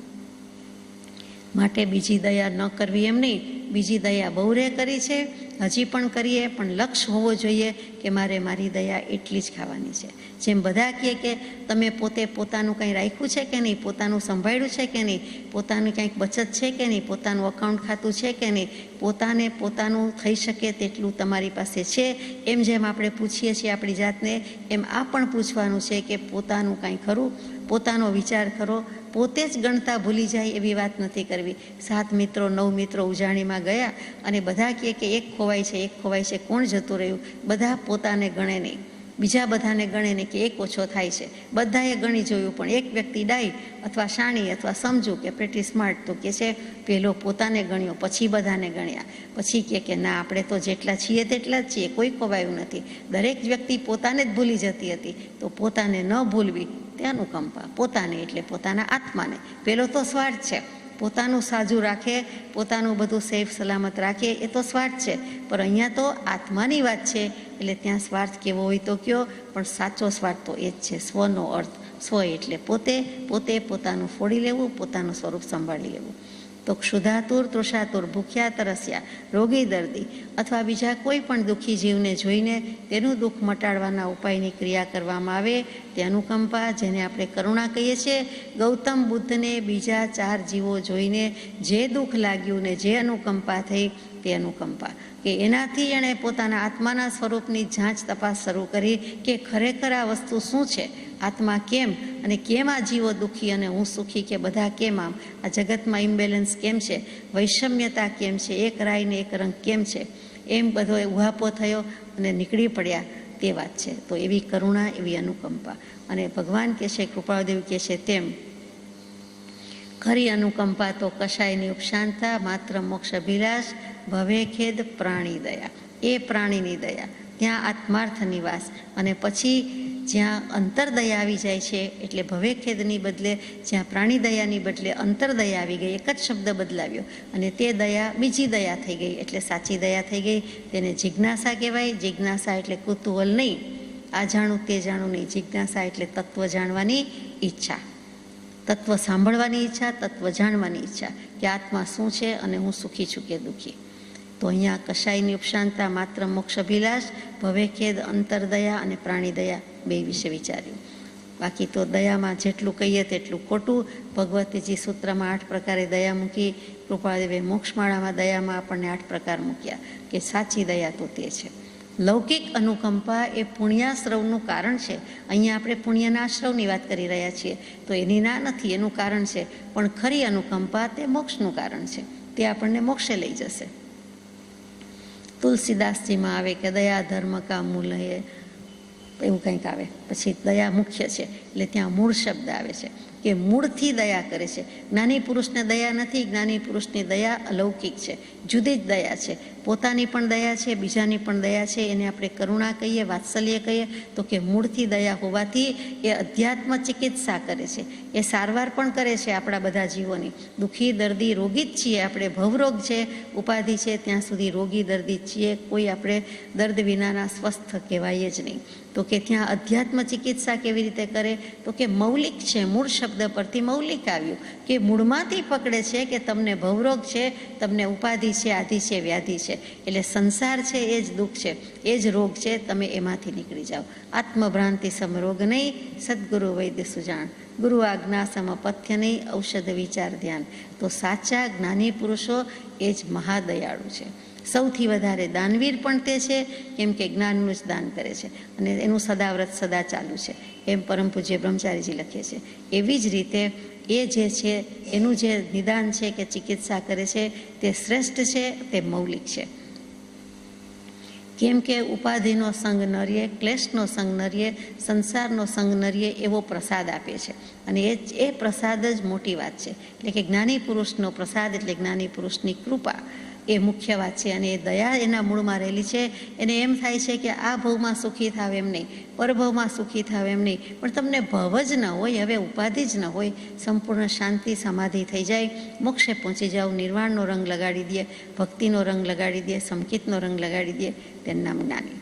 માટે બીજી દયા ન કરવી એમ નહીં, બીજી દયા બહુરે કરી છે, હજી પણ કરીએ, પણ લક્ષ્ય હોવો જોઈએ કે મારે મારી દયા એટલી જ ખાવાની છે. જેમ બધા કહે કે તમે પોતે પોતાનું કંઈ રાખ્યું છે કે નહીં, પોતાનું સંભાળ્યું છે કે નહીં, પોતાની કંઈક બચત છે કે નહીં, પોતાનું અકાઉન્ટ ખાતું છે કે નહીં, પોતાને પોતાનું થઈ શકે તેટલું તમારી પાસે છે, એમ જેમ આપણે પૂછીએ છીએ આપણી જાતને, એમ આ પણ પૂછવાનું છે કે પોતાનું કાંઈ ખરું, પોતાનો વિચાર કરો. પોતે જ ગણતા ભૂલી જાય એવી વાત નથી કરવી. 7 મિત્રો 9 મિત્રો ઉજાણીમાં ગયા અને બધા કહે કે એક ખોવાય છે, એક ખોવાય છે, કોણ જતું રહ્યું? બધા પોતાને ગણે નહીં, બીજા બધાને ગણે નહીં કે એક ઓછો થાય છે. બધાએ ગણી જોયું, પણ એક વ્યક્તિ ડાય અથવા શાણી અથવા સમજુ કે પ્રેટી સ્માર્ટ તો કે છે પહેલો પોતાને ગણ્યો, પછી બધાને ગણ્યા, પછી કે ના આપણે તો જેટલા છીએ તેટલા જ છીએ, કોઈ ખોવાયું નથી. દરેક વ્યક્તિ પોતાને જ ભૂલી જતી હતી. તો પોતાને ન ભૂલવી તે અનુકંપા. પોતાને એટલે પોતાના આત્માને. પેલો તો સ્વાર્થ છે, પોતાનું સાજું રાખે, પોતાનું બધું સેફ સલામત રાખે, એ તો સ્વાર્થ છે. પણ અહીંયા તો આત્માની વાત છે, એટલે ત્યાં સ્વાર્થ કેવો હોય તો કયો, પણ સાચો સ્વાર્થ તો એ જ છે. સ્વનો અર્થ, સ્વ એટલે પોતે, પોતે પોતાનું ફોડી લેવું, પોતાનું સ્વરૂપ સંભાળી લેવું. તો ક્ષુધાતુર, તૃષાતુર, ભૂખ્યા, તરસ્યા, રોગી, દર્દી અથવા બીજા કોઈ પણ દુઃખી જીવને જોઈને તેનું દુઃખ મટાડવાના ઉપાયની ક્રિયા કરવામાં આવે તે અનુકંપા, જેને આપણે કરુણા કહીએ છીએ. ગૌતમ બુદ્ધને બીજા 4 જીવો જોઈને જે દુઃખ લાગ્યું ને જે અનુકંપા થઈ તે અનુકંપા, કે એનાથી એણે પોતાના આત્માના સ્વરૂપની જાંચ તપાસ શરૂ કરી કે ખરેખર આ વસ્તુ શું છે, આત્મા કેમ અને કેમ આ જીવો દુઃખી અને હું સુખી, કે બધા કેમ, આમ આ જગતમાં ઇમ્બેલેન્સ કેમ છે, વૈષમ્યતા કેમ છે, એક રાય ને એક રંગ કેમ છે, એમ બધો ઉહાપો થયો અને નીકળી પડ્યા તે વાત છે. તો એવી કરુણા, એવી અનુકંપા. અને ભગવાન કહે છે, કૃપાળદેવ કહે છે તેમ, ખરી અનુકંપા તો કશાયની ઉપશાંતા, માત્ર મોક્ષ અભિલાષ, ભવે ખેદ પ્રાણી દયા. એ પ્રાણીની દયા, ત્યાં આત્માર્થ નિવાસ. અને પછી જ્યાં અંતરદયા આવી જાય છે, એટલે ભવે ખેદની બદલે જ્યાં પ્રાણી દયાની બદલે અંતરદયા આવી ગઈ, એક જ શબ્દ બદલાવ્યો અને તે દયા બીજી દયા થઈ ગઈ, એટલે સાચી દયા થઈ ગઈ. તેને જિજ્ઞાસા કહેવાય. જિજ્ઞાસા એટલે કુતૂહલ નહીં, આ જાણું તે જાણું નહીં. જિજ્ઞાસા એટલે તત્વ જાણવાની ઈચ્છા, તત્વ સાંભળવાની ઈચ્છા, તત્વ જાણવાની ઈચ્છા કે આત્મા શું છે અને હું સુખી છું કે દુઃખી. તો અહીંયા કશાયની ઉપશાંતા, માત્ર મોક્ષ અભિલાષ, ભવે ખેદ, અંતરદયા અને પ્રાણીદયા બે વિશે વિચાર્યું. બાકી તો દયામાં જેટલું કહીએ તેટલું ખોટું. ભગવતીજી સૂત્રમાં 8 પ્રકારે દયા મૂકી, કૃપાળદેવે મોક્ષમાળામાં દયામાં આપણને 8 પ્રકાર મૂક્યા કે સાચી દયા તો તે છે. લૌકિક અનુકંપા એ પુણ્યાશ્રવનું કારણ છે. અહીંયા આપણે પુણ્યના આશ્રવની વાત કરી રહ્યા છીએ, તો એની ના નથી, એનું કારણ છે. પણ ખરી અનુકંપા તે મોક્ષનું કારણ છે, તે આપણને મોક્ષે લઈ જશે. તુલસીદાસજીમાં આવે કે દયા ધર્મ કા મૂલ હે, એવું કંઈક આવે. પછી દયા મુખ્ય છે, એટલે ત્યાં મૂળ શબ્દ આવે છે કે મૂળથી દયા કરે છે. જ્ઞાની પુરુષને દયા નથી, જ્ઞાની પુરુષની દયા અલૌકિક છે, જુદી જ દયા છે. પોતાની પણ દયા છે, બીજાની પણ દયા છે. એને આપણે કરુણા કહીએ, વાત્સલ્ય કહીએ. તો કે મૂળથી દયા હોવાથી એ અધ્યાત્મ ચિકિત્સા કરે છે, એ સારવાર પણ કરે છે આપણા બધા જીવોની. દુઃખી, દર્દી, રોગી જ છીએ આપણે. ભવરોગ છે, ઉપાધિ છે, ત્યાં સુધી રોગી દર્દી જ છીએ. કોઈ આપણે દર્દ વિનાના સ્વસ્થ કહેવાય જ નહીં. તો કે ત્યાં અધ્યાત્મ ચિકિત્સા કેવી રીતે કરે, તો કે મૌલિક છે. મૂળ શબ્દ પરથી મૌલિક આવ્યું કે મૂળમાંથી પકડે છે કે તમને ભવરોગ છે, તમને ઉપાધિ છે, આધિ છે, વ્યાધિ છે. એટલે સંસાર છે એ જ દુઃખ છે, એ જ રોગ છે. તમે એમાંથી નીકળી જાઓ. આત્મભ્રાંતિ સમરોગ નહીં, સદગુરુ વૈદ્ય સુજાણ, ગુરુ આજ્ઞા સમપથ્ય નહીં, ઔષધ વિચાર ધ્યાન. તો સાચા જ્ઞાની પુરુષો એ જ મહાદયાળુ છે. સૌથી વધારે દાનવીર પણ તે છે, કેમ કે જ્ઞાનનું જ દાન કરે છે અને એનું સદાવ્રત સદા ચાલુ છે, એમ પરમ પૂજ્ય બ્રહ્મચારીજી લખે છે. એવી જ રીતે એ જે છે એનું જે નિદાન છે કે ચિકિત્સા કરે છે તે શ્રેષ્ઠ છે, તે મૌલિક છે. કેમ કે ઉપાધિનો સંગ ન રહે, ક્લેશનો સંગ ન રહે, સંસારનો સંગ ન રહે, એવો પ્રસાદ આપે છે. અને એ પ્રસાદ જ મોટી વાત છે. એટલે કે જ્ઞાની પુરુષનો પ્રસાદ એટલે જ્ઞાની પુરુષની કૃપા એ મુખ્ય વાત છે. અને એ દયા એના મૂળમાં રહેલી છે. એને એમ થાય છે કે આ ભવમાં સુખી થાવ એમ નહીં, પરભવમાં સુખી થાવ એમ નહીં, પણ તમને ભવ જ ન હોય, હવે ઉપાધિ જ ન હોય, સંપૂર્ણ શાંતિ સમાધિ થઈ જાય, મોક્ષે પહોંચી જાવ, નિર્વાણનો રંગ લગાડી દે, ભક્તિનો રંગ લગાડી દે, સંકિતનો રંગ લગાડી દે, તેનું નામ જ્ઞાની.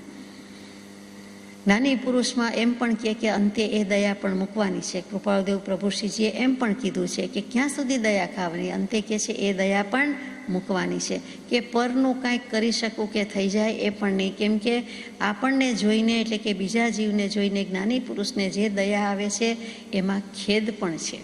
જ્ઞાની પુરુષમાં એમ પણ કહે કે અંતે એ દયા પણ મૂકવાની છે. કૃપાળદેવ પ્રભુશ્રીજીએ એમ પણ કીધું છે કે ક્યાં સુધી દયા ખાવાની, અંતે કહે છે એ દયા પણ મૂકવાની છે. કે પરનું કાંઈક કરી શકું કે થઈ જાય એ પણ નહીં. કેમ કે આપણને જોઈને એટલે કે બીજા જીવને જોઈને જ્ઞાની પુરુષને જે દયા આવે છે એમાં ખેદ પણ છે.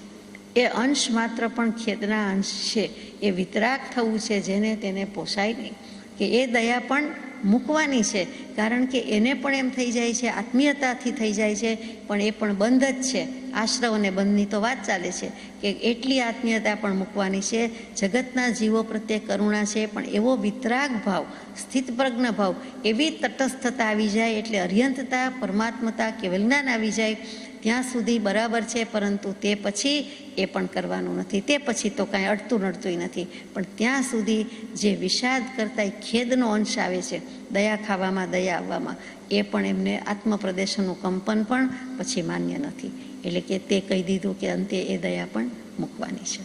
એ અંશ માત્ર પણ ખેદના અંશ છે. એ વિતરાગ થવું છે જેને તેને પોસાય નહીં. કે એ દયા પણ મૂકવાની છે, કારણ કે એને પણ એમ થઈ જાય છે, આત્મીયતાથી થઈ જાય છે, પણ એ પણ બંધ જ છે. આશ્રવ અને બંધની તો વાત ચાલે છે કે એટલી આત્મીયતા પણ મૂકવાની છે. જગતના જીવો પ્રત્યે કરુણા છે, પણ એવો વિતરાગ ભાવ, સ્થિતપ્રજ્ઞ ભાવ, એવી તટસ્થતા આવી જાય એટલે અર્યંતતા, પરમાત્મતા, કેવલ જ્ઞાન આવી જાય. ત્યાં સુધી બરાબર છે, પરંતુ તે પછી એ પણ કરવાનું નથી. તે પછી તો કાંઈ અડતું નડતું નથી. પણ ત્યાં સુધી જે વિષાદ કરતાં ખેદનો અંશ આવે છે, દયા ખાવામાં, દયા આવવામાં, એ પણ એમને આત્મપ્રદેશનું કંપન પણ પછી માન્ય નથી. એટલે કે તે કહી દીધું કે અંતે એ દયા પણ મૂકવાની છે.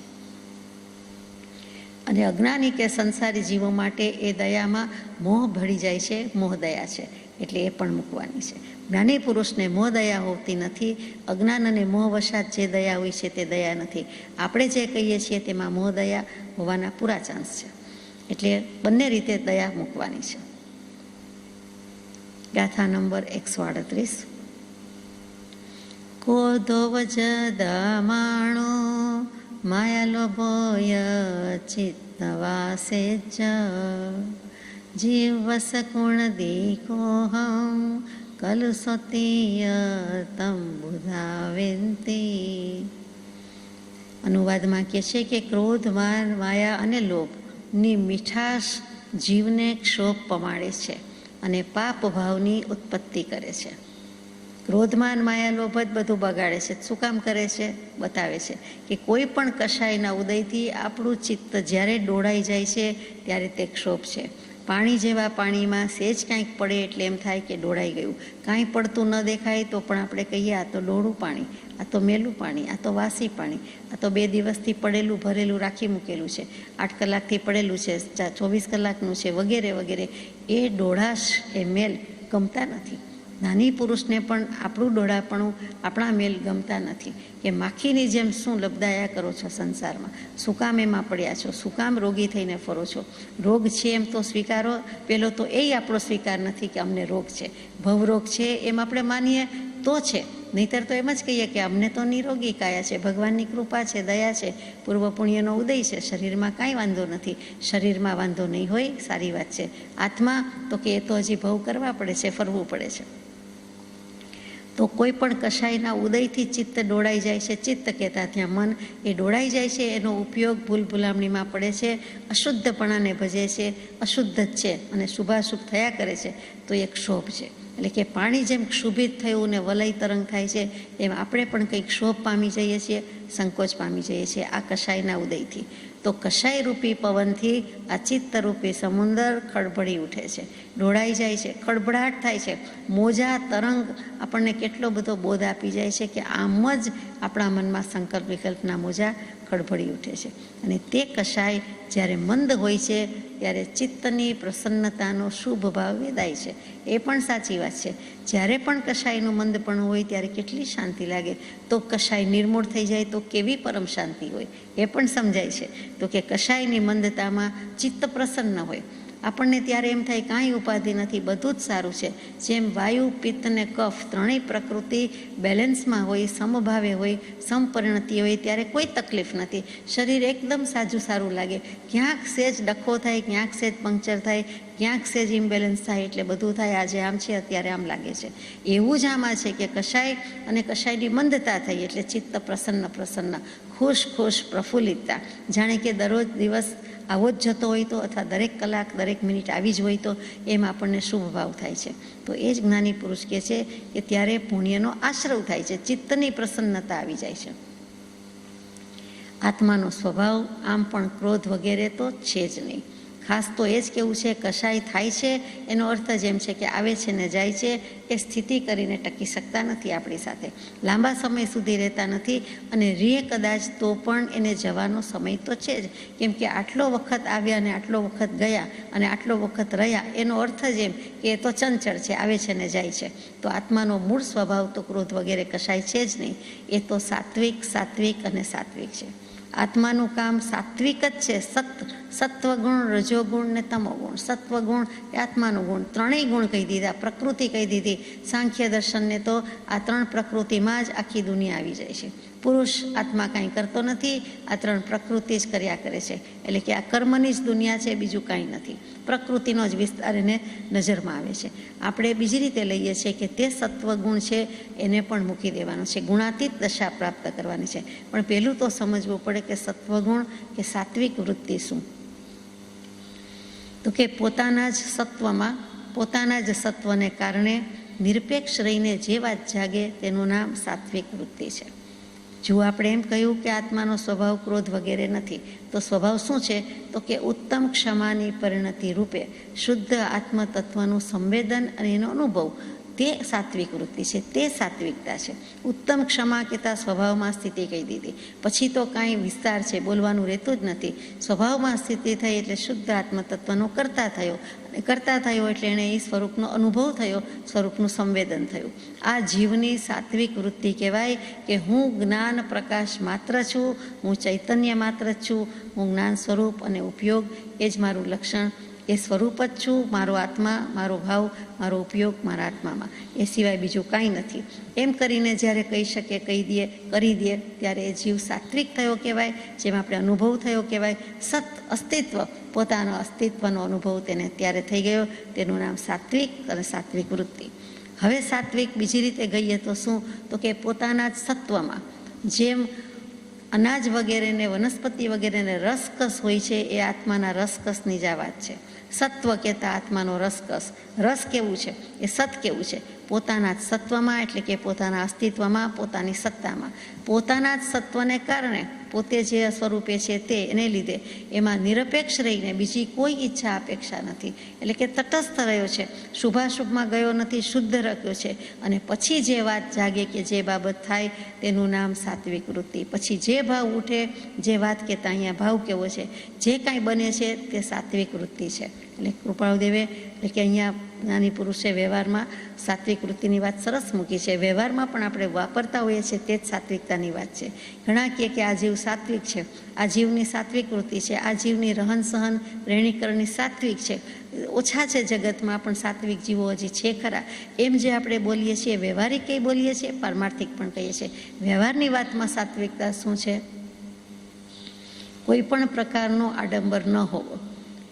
અને અજ્ઞાની કે સંસારી જીવો માટે એ દયામાં મોહ ભળી જાય છે, મોહ દયા છે, એટલે એ પણ મૂકવાની છે. જ્ઞાની પુરુષને મોહ દયા હોતી નથી. અજ્ઞાન અને મોહવશાત જે દયા હોય છે તે દયા નથી. આપણે જે કહીએ છીએ તેમાં મોહ દયા હોવાના પૂરા ચાન્સ છે. એટલે બંને રીતે દયા મૂકવાની છે. ગાથા નંબર 138. ક્રોધો વજદમાણો માયા લોભોય ચિત્તવાસે જ જીવસ ગુણ દીકોહમ કલુસોતીય તમ બુધાવેંતી. અનુવાદમાં કહે છે કે ક્રોધ, માન, માયા અને લોભની મીઠાશ જીવને ક્ષોભ પમાડે છે અને પાપ ભાવની ઉત્પત્તિ કરે છે. ક્રોધમાન, માયા, લોભ જ બધું બગાડે છે. શું કામ કરે છે? બતાવે છે કે કોઈ પણ કશાયના ઉદયથી આપણું ચિત્ત જ્યારે ડોળાઈ જાય છે ત્યારે તે ક્ષોભ છે. પાણી જેવા પાણીમાં સેજ કાંઈક પડે એટલે એમ થાય કે ડોળાઈ ગયું. કાંઈ પડતું ન દેખાય તો પણ આપણે કહીએ આ તો ડોળું પાણી, આ તો મેલું પાણી, આ તો વાસી પાણી, આ તો 2 દિવસથી પડેલું ભરેલું રાખી મૂકેલું છે, 8 કલાકથી પડેલું છે, 24 કલાકનું છે, વગેરે વગેરે. એ ડોળાશ, એ મેલ ગમતા નથી. નાની પુરુષને પણ આપણું ડોળાપણું, આપણા મેલ ગમતા નથી. કે માખીની જેમ શું લબદાયા કરો છો સંસારમાં? શું કામ એમાં પડ્યા છો? શું કામ રોગી થઈને ફરો છો? રોગ છે એમ તો સ્વીકારો. પેલો તો એ આપણો સ્વીકાર નથી કે અમને રોગ છે. ભવરોગ છે એમ આપણે માનીએ તો છે, નહીંતર તો એમ જ કહીએ કે અમને તો નિરોગી કાયા છે, ભગવાનની કૃપા છે, દયા છે, પૂર્વ પુણ્યનો ઉદય છે, શરીરમાં કાંઈ વાંધો નથી. શરીરમાં વાંધો નહીં હોય, સારી વાત છે. આત્મા તો કે એ તો હજી ભવ કરવા પડે છે, ફરવું પડે છે. તો કોઈ પણ કશાયના ઉદયથી ચિત્ત ડોળાઈ જાય છે. ચિત્ત કહેતા ત્યાં મન, એ ડોળાઈ જાય છે. એનો ઉપયોગ ભૂલ ભૂલામણીમાં પડે છે, અશુદ્ધપણાને ભજે છે, અશુદ્ધ જ છે અને શુભાશુભ થયા કરે છે, તો એક ક્ષોભ છે. એટલે કે પાણી જેમ ક્ષુભિત થયું ને વલય તરંગ થાય છે, એમ આપણે પણ કંઈક ક્ષોભ પામી જઈએ છીએ, સંકોચ પામી જઈએ છીએ આ કશાયના ઉદયથી. તો કશાય રૂપી પવનથી આ ચિત્તરૂપી સમુદર ખળભળી ઉઠે છે, ઢોળાઈ જાય છે, ખળભળાટ થાય છે. મોજા તરંગ આપણને કેટલો બધો બોધ આપી જાય છે કે આમ જ આપણા મનમાં સંકલ્પ વિકલ્પના મોજા ખળભળી ઉઠે છે. અને તે કશાય જ્યારે મંદ હોય છે ત્યારે ચિત્તની પ્રસન્નતાનો શુભ ભાવ વેદાય છે. એ પણ સાચી વાત છે. જ્યારે પણ કશાયનું મંદપણું હોય ત્યારે કેટલી શાંતિ લાગે. તો કશાય નિર્મૂળ થઈ જાય તો કેવી પરમ શાંતિ હોય એ પણ સમજાય છે. તો કે કશાયની મંદતામાં ચિત્ત પ્રસન્ન હોય આપણને ત્યારે એમ થાય કાંઈ ઉપાધિ નથી, બધું જ સારું છે. જેમ વાયુ, પિત્ત ને કફ ત્રણેય પ્રકૃતિ બેલેન્સમાં હોય, સમભાવે હોય, સમપરિણતિ હોય ત્યારે કોઈ તકલીફ નથી. શરીર એકદમ સાજું સારું લાગે. ક્યાંક સેજ ડખો થાય, ક્યાંક સેજ પંક્ચર થાય, ક્યાંક સેજ ઇમ્બેલેન્સ થાય એટલે બધું થાય આજે આમ છે, અત્યારે આમ લાગે છે. એવું જ આમાં છે કે કશાય અને કશાયની મંદતા થઈ એટલે ચિત્ત પ્રસન્ન પ્રસન્ન, ખુશ ખુશ, પ્રફુલ્લિતતા. જાણે કે દરરોજ દિવસ આવો જ જતો હોય તો, અથવા દરેક કલાક દરેક મિનિટ આવી જ હોય તો એમ આપણને શુભ ભાવ થાય છે. તો એ જ જ્ઞાની પુરુષ કહે છે કે ત્યારે પુણ્યનો આશ્રવ થાય છે, ચિત્તની પ્રસન્નતા આવી જાય છે. આત્માનો સ્વભાવ આમ પણ ક્રોધ વગેરે તો છે જ નહીં. ખાસ તો એ જ કેવું છે, કશાય થાય છે એનો અર્થ જ એમ છે કે આવે છે ને જાય છે. એ સ્થિતિ કરીને ટકી શકતા નથી આપણી સાથે, લાંબા સમય સુધી રહેતા નથી. અને રીએ કદાચ તો પણ એને જવાનો સમય તો છે જ. કેમ કે આટલો વખત આવ્યા અને આટલો વખત ગયા અને આટલો વખત રહ્યા, એનો અર્થ જ એમ કે એ તો ચંચળ છે, આવે છે ને જાય છે. તો આત્માનો મૂળ સ્વભાવ તો ક્રોધ વગેરે કશાય છે જ નહીં. એ તો સાત્વિક, સાત્વિક અને સાત્વિક છે. આત્માનું કામ સાત્વિક જ છે. સત્વગુણ, રજોગુણ ને તમોગુણ. સત્વગુણ એ આત્માનું ગુણ, ત્રણેય ગુણ કહી દીધા, પ્રકૃતિ કહી દીધી. સાંખ્ય દર્શનને તો આ ત્રણ પ્રકૃતિમાં જ આખી દુનિયા આવી જાય છે. પુરુષ આત્મા કાંઈ કરતો નથી, આ ત્રણ પ્રકૃતિ જ કર્યા કરે છે. એટલે કે આ કર્મની જ દુનિયા છે, બીજું કાંઈ નથી. પ્રકૃતિનો જ વિસ્તાર એને નજરમાં આવે છે. આપણે બીજી રીતે લઈએ છીએ કે તે સત્વગુણ છે એને પણ મૂકી દેવાનો છે, ગુણાતીત દશા પ્રાપ્ત કરવાની છે. પણ પહેલું તો સમજવું પડે કે સત્વગુણ કે સાત્વિક વૃત્તિ શું? તો કે પોતાના જ સત્વમાં, પોતાના જ સત્વને કારણે નિરપેક્ષ રહીને જે વાત જાગે તેનું નામ સાત્વિક વૃત્તિ છે. જો આપણે એમ કહ્યું કે આત્માનો સ્વભાવ ક્રોધ વગેરે નથી, તો સ્વભાવ શું છે? તો કે ઉત્તમ ક્ષમાની પરિણતિ રૂપે શુદ્ધ આત્મતત્વનું સંવેદન અને એનો અનુભવ, તે સાત્વિક વૃત્તિ છે, તે સાત્વિકતા છે. ઉત્તમ ક્ષમા કહેતા સ્વભાવમાં સ્થિતિ કહી દીધી, પછી તો કાંઈ વિસ્તાર છે, બોલવાનું રહેતું જ નથી. સ્વભાવમાં સ્થિતિ થઈ એટલે શુદ્ધ આત્મતત્વનો કરતા થયો, અને કરતા થયો એટલે એણે એ સ્વરૂપનો અનુભવ થયો, સ્વરૂપનું સંવેદન થયું. આ જીવની સાત્વિક વૃત્તિ કહેવાય કે હું જ્ઞાન પ્રકાશ માત્ર છું, હું ચૈતન્ય માત્ર જ છું, હું જ્ઞાન સ્વરૂપ અને ઉપયોગ એ જ મારું લક્ષણ, એ સ્વરૂપ જ છું. મારો આત્મા, મારો ભાવ, મારો ઉપયોગ મારા આત્મામાં, એ સિવાય બીજું કાંઈ નથી. એમ કરીને જ્યારે કહી શકે, કહી દે, કરી દે, ત્યારે એ જીવ સાત્વિક થયો કહેવાય, જેમાં આપણે અનુભવ થયો કહેવાય. સત અસ્તિત્વ, પોતાનો અસ્તિત્વનો અનુભવ તેને ત્યારે થઈ ગયો, તેનું નામ સાત્વિક અને સાત્વિક વૃત્તિ. હવે સાત્વિક બીજી રીતે ગઈએ તો શું? તો કે પોતાના જ સત્વમાં જેમ અનાજ વગેરેને, વનસ્પતિ વગેરેને રસકસ હોય છે, એ આત્માના રસકસની જ આ વાત છે. સત્વ કહેતા આત્માનો રસકસ. રસ કેવું છે? એ સત કેવું છે? પોતાના જ સત્વમાં, એટલે કે પોતાના અસ્તિત્વમાં, પોતાની સત્તામાં, પોતાના જ સત્વને કારણે પોતે જે સ્વરૂપે છે તે એને લીધે એમાં નિરપેક્ષ રહીને બીજી કોઈ ઈચ્છા અપેક્ષા નથી. એટલે કે તટસ્થ રહ્યો છે, શુભાશુભમાં ગયો નથી, શુદ્ધ રાખ્યો છે. અને પછી જે વાત જાગે કે જે બાબત થાય તેનું નામ સાત્વિક વૃત્તિ. પછી જે ભાવ ઉઠે, જે વાત કહેતા અહીંયા ભાવ કેવો છે, જે કાંઈ બને છે તે સાત્વિક વૃત્તિ છે. એટલે કૃપાળુદેવે એટલે કે અહીંયા જ્ઞાની પુરુષે વ્યવહારમાં સાત્વિક વૃત્તિની વાત સરસ મૂકી છે. વ્યવહારમાં પણ આપણે વાપરતા હોઈએ છીએ તે જ સાત્વિકતાની વાત છે. ઘણા કહે કે આ જીવ સાત્વિક છે, આ જીવની સાત્વિક વૃત્તિ છે, આ જીવની રહન સહન રહેણીકરણની સાત્વિક છે. ઓછા છે જગતમાં, પણ સાત્વિક જીવો હજી છે ખરા. એમ જે આપણે બોલીએ છીએ, વ્યવહારિક કંઈ બોલીએ છીએ, પારમાર્થિક પણ કહીએ છીએ. વ્યવહારની વાતમાં સાત્વિકતા શું છે? કોઈ પણ પ્રકારનો આડંબર ન હોવો,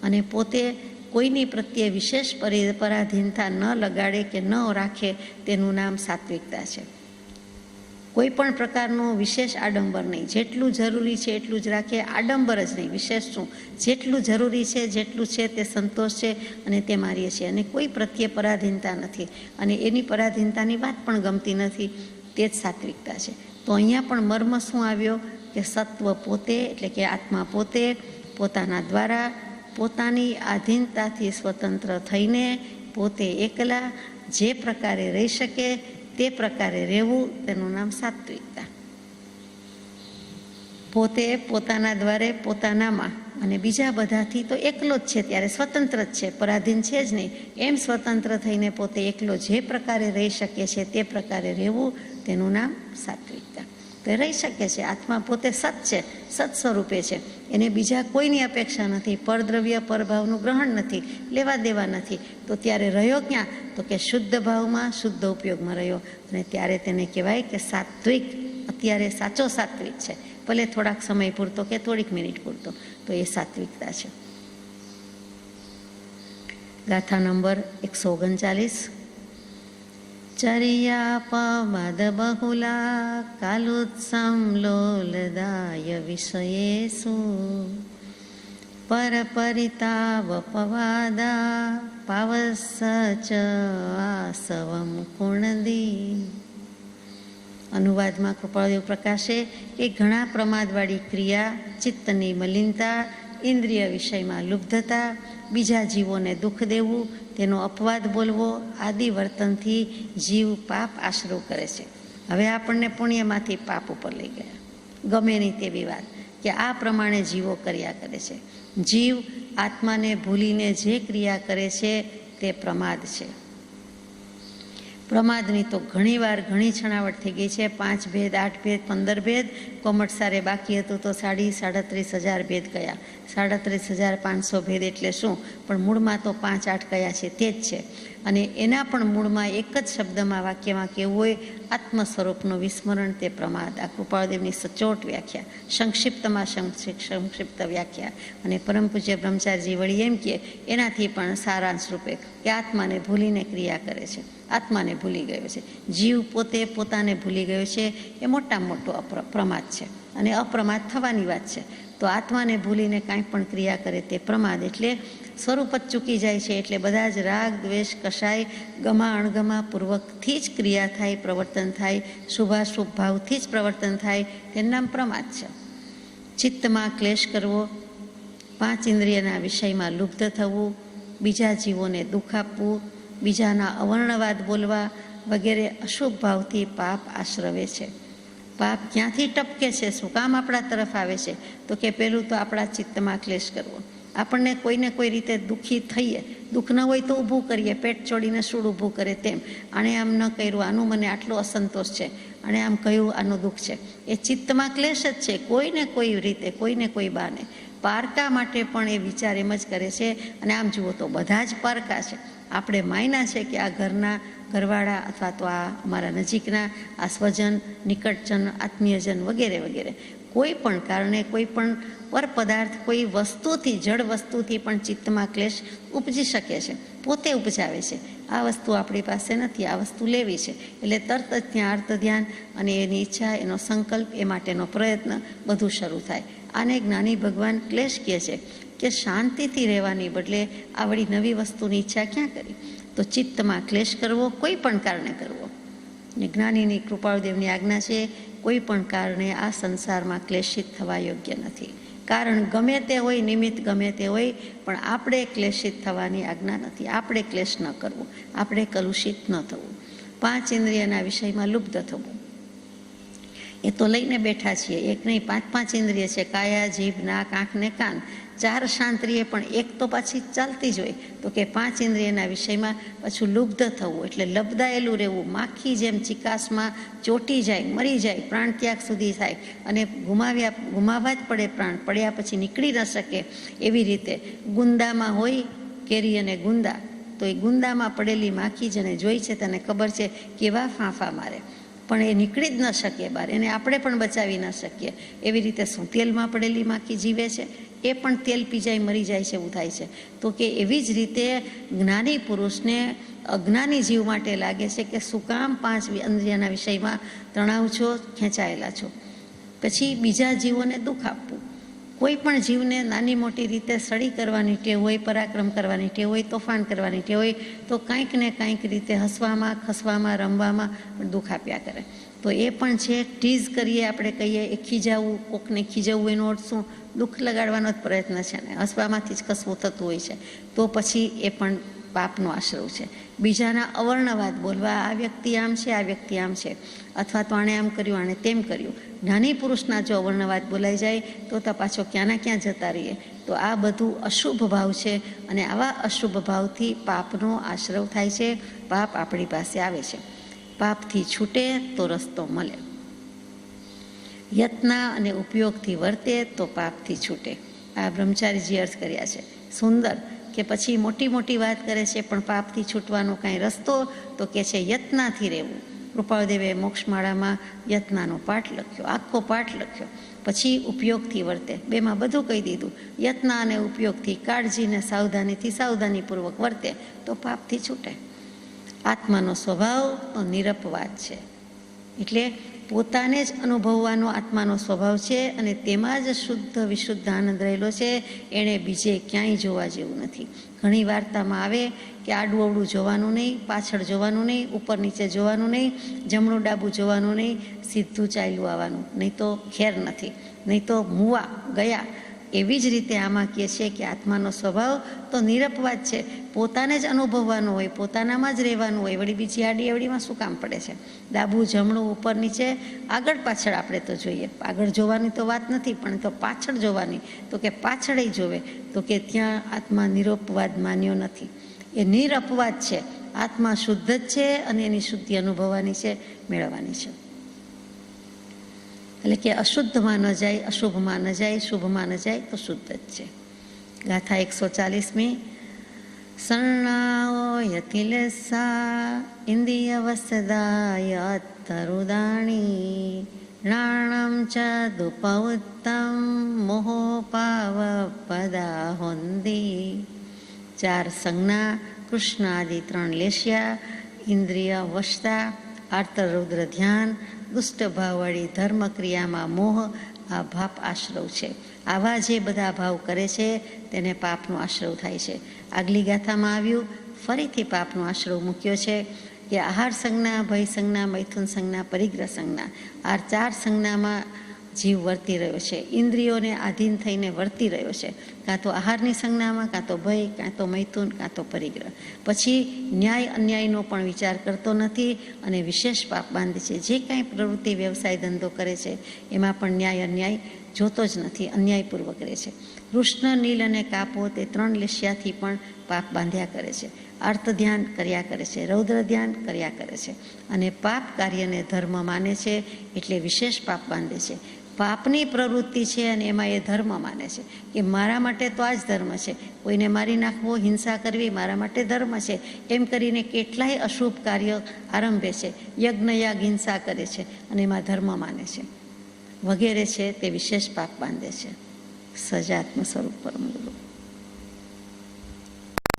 અને પોતે કોઈની પ્રત્યે વિશેષ પરાધીનતા ન લગાડે કે ન રાખે, તેનું નામ સાત્વિકતા છે. કોઈ પણ પ્રકારનું વિશેષ આડંબર નહીં, જેટલું જરૂરી છે એટલું જ રાખે, આડંબર જ નહીં, વિશેષ શું, જેટલું જરૂરી છે, જેટલું છે તે સંતોષ છે અને તે મારીએ છીએ. અને કોઈ પ્રત્યે પરાધીનતા નથી, અને એની પરાધીનતાની વાત પણ ગમતી નથી, તે જ સાત્વિકતા છે. તો અહીંયા પણ મર્મ શું આવ્યો કે સત્વ પોતે, એટલે કે આત્મા પોતે પોતાના દ્વારા પોતાની આધીનતાથી સ્વતંત્ર થઈને પોતે એકલા જે પ્રકારે રહી શકે તે પ્રકારે રહેવું, તેનું નામ સાત્વિકતા. પોતે પોતાના દ્વારે પોતાનામાં અને બીજા બધાથી તો એકલો જ છે, ત્યારે સ્વતંત્ર જ છે, પરાધીન છે જ નહીં. એમ સ્વતંત્ર થઈને પોતે એકલો જે પ્રકારે રહી શકે છે તે પ્રકારે રહેવું, તેનું નામ સાત્વિકતા. તો રહી શકે છે, આત્મા પોતે સત છે, સત સ્વરૂપે છે, એને બીજા કોઈની અપેક્ષા નથી, પરદ્રવ્ય પરભાવનું ગ્રહણ નથી, લેવા દેવા નથી. તો ત્યારે રહ્યો ક્યાં? તો કે શુદ્ધ ભાવમાં, શુદ્ધ ઉપયોગમાં રહ્યો, અને ત્યારે તેને કહેવાય કે સાત્વિક. અત્યારે સાચો સાત્વિક છે, ભલે થોડાક સમય પૂરતો કે થોડીક મિનિટ પૂરતો, તો એ સાત્વિકતા છે. ગાથા નંબર 139. ચર્યાપવાદ બહુલા કાલુત્સમ લોલદાય વિષયેષુ પરપરિતાવપવાદા પાવસ્સ ચ આસવમ કુણદી. અનુવાદમાં કૃપાળુદેવ પ્રકાશે કે ઘણા પ્રમાદવાળી ક્રિયા, ચિત્તની મલિનતા, ઇન્દ્રિય વિષયમાં લુબ્ધતા, બીજા જીવોને દુઃખ દેવું, તેનો અપવાદ બોલવો આદિ વર્તનથી જીવ પાપ આશરો કરે છે. હવે આપણને પુણ્યમાંથી પાપ ઉપર લઈ ગયા, ગમે નહીં તેવી વાત કે આ પ્રમાણે જીવો કર્યા કરે છે. જીવ આત્માને ભૂલીને જે ક્રિયા કરે છે તે પ્રમાદ છે. પ્રમાદની તો ઘણીવાર ઘણી છણાવટ થઈ ગઈ છે. 5 ભેદ, 8 ભેદ, 15 ભેદ. કોમટસારે બાકી હતું તો 37,000 ભેદ કયા? 37,500 ભેદ એટલે શું? પણ મૂળમાં તો 5, 8 કયા છે તે જ છે. અને એના પણ મૂળમાં એક જ શબ્દમાં વાક્યમાં કેવું હોય, આત્મ સ્વરૂપનું વિસ્મરણ તે પ્રમાદ. આ કૃપાળદેવની સચોટ વ્યાખ્યા, સંક્ષિપ્તમાં સંક્ષિપ્ત વ્યાખ્યા. અને પરમ પૂજ્ય બ્રહ્મચારીજી વળી એમ કહે, એનાથી પણ સારાંશ રૂપે કે આત્માને ભૂલીને ક્રિયા કરે છે, આત્માને ભૂલી ગયો છે. જીવ પોતે પોતાને ભૂલી ગયો છે, એ મોટામાં મોટો પ્રમાદ છે અને અપ્રમાદ થવાની વાત છે. તો આત્માને ભૂલીને કાંઈ પણ ક્રિયા કરે તે પ્રમાદ, એટલે સ્વરૂપ જ ચૂકી જાય છે. એટલે બધા જ રાગ દ્વેષ કશાય ગમા અણગમા પૂર્વકથી જ ક્રિયા થાય, પ્રવર્તન થાય, શુભાશુભ ભાવથી જ પ્રવર્તન થાય, તેનું નામ પ્રમાદ છે. ચિત્તમાં ક્લેશ કરવો, 5 ઇન્દ્રિયના વિષયમાં લુબ્ધ થવું, બીજા જીવોને દુઃખ આપવું, બીજાના અવર્ણવાદ બોલવા વગેરે અશુભ ભાવથી પાપ આશ્રવે છે. પાપ ક્યાંથી ટપકે છે, શું કામ આપણા તરફ આવે છે? તો કે પહેલું તો આપણા ચિત્તમાં ક્લેશ કરવો. આપણને કોઈને કોઈ રીતે દુઃખી થઈએ, દુઃખ ન હોય તો ઊભું કરીએ, પેટ ચોડીને સૂળ ઊભું કરે તેમ. આણે આમ ન કર્યું, આનું મને આટલો અસંતોષ છે, આણે આમ કહ્યું, આનું દુઃખ છે. એ ચિત્તમાં ક્લેશ જ છે, કોઈને કોઈ રીતે, કોઈને કોઈ બાને. પારકા માટે પણ એ વિચાર એમ જ કરે છે. અને આમ જુઓ તો બધા જ પારકા છે. આપણે માયના છે કે આ ઘરના ઘરવાળા અથવા તો આ અમારા નજીકના આ સ્વજન, નિકટજન, આત્મીયજન વગેરે વગેરે, કોઈ પણ કારણે, કોઈ પણ પર પદાર્થ, કોઈ વસ્તુથી, જળ વસ્તુથી પણ ચિત્તમાં ક્લેશ ઉપજી શકે છે, પોતે ઉપજાવે છે. આ વસ્તુ આપણી પાસે નથી, આ વસ્તુ લેવી છે, એટલે તરત જ ત્યાં અર્થ ધ્યાન અને એની ઈચ્છા, એનો સંકલ્પ, એ માટેનો પ્રયત્ન બધું શરૂ થાય. આને જ્ઞાની ભગવાન ક્લેશ કહે છે કે શાંતિથી રહેવાની બદલે આવડી નવી વસ્તુની ઈચ્છા ક્યાં કરી? તો ચિત્તમાં ક્લેશ કરવો, કોઈ પણ કારણે કરવો. ને જ્ઞાનીની કૃપાળદેવની આજ્ઞા છે, કોઈ પણ કારણે આ સંસારમાં ક્લેશિત થવા યોગ્ય નથી. કારણ ગમે તે હોય, નિમિત્ત ગમે તે હોય, પણ આપણે ક્લેશિત થવાની આજ્ઞા નથી. આપણે ક્લેશ ન કરવો, આપણે કલુષિત ન થવું. 5 ઇન્દ્રિયના વિષયમાં લુબ્ધ થવું, એ તો લઈને બેઠા છીએ. એક નહીં, 5 ઇન્દ્રિય છે, કાયા, જીભ, નાક, આંખ ને કાન. 4 શાંતિએ પણ એક તો પાછી ચાલતી જ હોય. તો કે 5 ઇન્દ્રિયના વિષયમાં પાછું લુબ્ધ થવું એટલે લબદાયેલું રહેવું, માખી જેમ ચિકાસમાં ચોટી જાય, મરી જાય, પ્રાણ ત્યાગ સુધી થાય અને ગુમાવવા જ પડે. પ્રાણ પડ્યા પછી નીકળી ન શકે. એવી રીતે ગુંદામાં હોય કેરી અને ગુંદા, તો એ ગુંદામાં પડેલી માખી જેને જોઈ છે તેને ખબર છે કેવા ફાંફા મારે, પણ એ નીકળી જ ન શકે બહાર, એને આપણે પણ બચાવી ન શકીએ. એવી રીતે શું તેલમાં પડેલી માખી જીવે છે, એ પણ તેલ પી જાય, મરી જાય છે, એવું થાય છે. તો કે એવી જ રીતે જ્ઞાની પુરુષને અજ્ઞાની જીવ માટે લાગે છે કે શું કામ 5 ઇન્દ્રિયના વિષયમાં તણાવ છો, ખેંચાયેલા છો. પછી બીજા જીવોને દુઃખ આપવું. કોઈ પણ જીવને નાની મોટી રીતે સળી કરવાની ટેવ હોય, પરાક્રમ કરવાની ટેવ હોય, તોફાન કરવાની ટેવ હોય, તો કાંઈક ને કાંઈક રીતે હસવામાં, ખસવામાં, રમવામાં પણ દુઃખ આપ્યા કરે. તો એ પણ છે, ટીઝ કરીએ, આપણે કહીએ એ ખીજાવવું, કોકને ખીજવવું, એનો અર્થ શું? દુઃખ લગાડવાનો જ પ્રયત્ન છે ને, હસવામાંથી જ ખસવું થતું હોય છે. તો પછી એ પણ પાપનો આશ્રવ છે. બીજાના અવર્ણવાદ બોલવા, આ વ્યક્તિ આમ છે, આ વ્યક્તિ આમ છે, અથવા તો આણે આમ કર્યું, આણે તેમ કર્યું. જ્ઞાની પુરુષના જો અવર્ણવાદ બોલાઈ જાય તો પાછો ક્યાંના ક્યાં જતા રહીએ. તો આ બધું અશુભ ભાવ છે અને આવા અશુભ ભાવથી પાપનો આશ્રવ થાય છે. પાપ આપણી પાસે આવે છે. પાપથી છૂટે તો રસ્તો મળે. યત્ન અને ઉપયોગથી વર્તે તો પાપથી છૂટે. આ બ્રહ્મચારીજી અર્થ કર્યા છે. સુંદર કે પછી મોટી મોટી વાત કરે છે, પણ પાપથી છૂટવાનો કાંઈ રસ્તો? તો કે છે યત્નથી રહેવું. કૃપાળદેવે મોક્ષમાળામાં યત્નનો પાઠ લખ્યો, આખો પાઠ લખ્યો. પછી ઉપયોગથી વર્તે, બેમાં બધું કહી દીધું. યત્ન અને ઉપયોગથી, કાળજીને સાવધાનીથી, સાવધાનીપૂર્વક વર્તે તો પાપથી છૂટે. આત્માનો સ્વભાવ તો નિરપવાદ છે, એટલે પોતાને જ અનુભવવાનો આત્માનો સ્વભાવ છે અને તેમાં જ શુદ્ધ વિશુદ્ધ આનંદ રહેલો છે. એણે બીજે ક્યાંય જોવા જેવું નથી. ઘણી વાર્તામાં આવે કે આડું અવડું જોવાનું નહીં, પાછળ જોવાનું નહીં, ઉપર નીચે જોવાનું નહીં, જમણું ડાબું જોવાનું નહીં, સીધું ચાલ્યું આવવાનું, નહીં તો ખેર નથી, નહીં તો મુવા ગયા. એવી જ રીતે આમાં કહે છે કે આત્માનો સ્વભાવ તો નિરપવાદ છે. પોતાને જ અનુભવવાનો હોય, પોતાનામાં જ રહેવાનું હોય. વળી બીજી આડી અવડીમાં શું કામ પડે છે? ડાબું જમણું, ઉપર નીચે, આગળ પાછળ આપણે તો જોઈએ. આગળ જોવાની તો વાત નથી, પણ તો પાછળ જોવાની. તો કે પાછળે જોવે, તો કે ત્યાં આત્મા નિરપવાદ માન્યો નથી. એ નિરપવાદ છે. આત્મા શુદ્ધ જ છે અને એની શુદ્ધિ અનુભવવાની છે, મેળવવાની છે. એટલે કે અશુદ્ધમાં ન જાય, અશુભમાં ન જાય, શુભમાં ન જાય તો શુદ્ધ જ છે. ગાથા 140મી. શરણાઓ યતિલેસા ઇન્દ્રિય વસદાય તરુદાણી નાણમ ચ દુપૌત્તમ મોહોપાવ પદા હોંદી. 4 સંજ્ઞા, કૃષ્ણ આદિ 3 લેશિયા, ઇન્દ્રિય વશતા, આર્તરૌદ્ર ધ્યાન, દુષ્ટ ભાવવાળી ધર્મ ક્રિયામાં મોહ, આ ભાપ આશ્રવ છે. આવા જે બધા ભાવ કરે છે તેને પાપનો આશ્રવ થાય છે. આગલી ગાથામાં આવ્યું, ફરીથી પાપનો આશ્રવ મૂક્યો છે કે આહાર સંજ્ઞા, ભય સંજ્ઞા, મૈથુન સંજ્ઞા, પરિગ્રહ સંજ્ઞા, આ 4 સંજ્ઞામાં જીવ વર્તી રહ્યો છે, ઇન્દ્રિયોને આધીન થઈને વર્તી રહ્યો છે, કાં તો આહારની સંજ્ઞામાં, કાં તો ભય, કાં તો મૈથુન, કાં તો પરિગ્રહ. પછી ન્યાય અન્યાયનો પણ વિચાર કરતો નથી અને વિશેષ પાપ બાંધે છે. જે કાંઈ પ્રવૃત્તિ, વ્યવસાય, ધંધો કરે છે એમાં પણ ન્યાય અન્યાય જોતો જ નથી, અન્યાયપૂર્વક રહે છે. કૃષ્ણ, નીલ અને કાપો તે 3 લેશિયાથી પણ પાપ બાંધ્યા કરે છે. અર્થ ધ્યાન કર્યા કરે છે, રૌદ્ર ધ્યાન કર્યા કરે છે અને પાપ કાર્યને ધર્મ માને છે એટલે વિશેષ પાપ બાંધે છે. પાપની પ્રવૃત્તિ છે અને એમાં એ ધર્મ માને છે કે મારા માટે તો આ જ ધર્મ છે, કોઈને મારી નાખવો, હિંસા કરવી મારા માટે ધર્મ છે, એમ કરીને કેટલાય અશુભ કાર્ય આરંભે છે, યજ્ઞ યાગ હિંસા કરે છે અને એમાં ધર્મ માને છે વગેરે છે તે વિશેષ પાપ બાંધે છે. સજાત્મ સ્વરૂપ પરમ ગુરુ.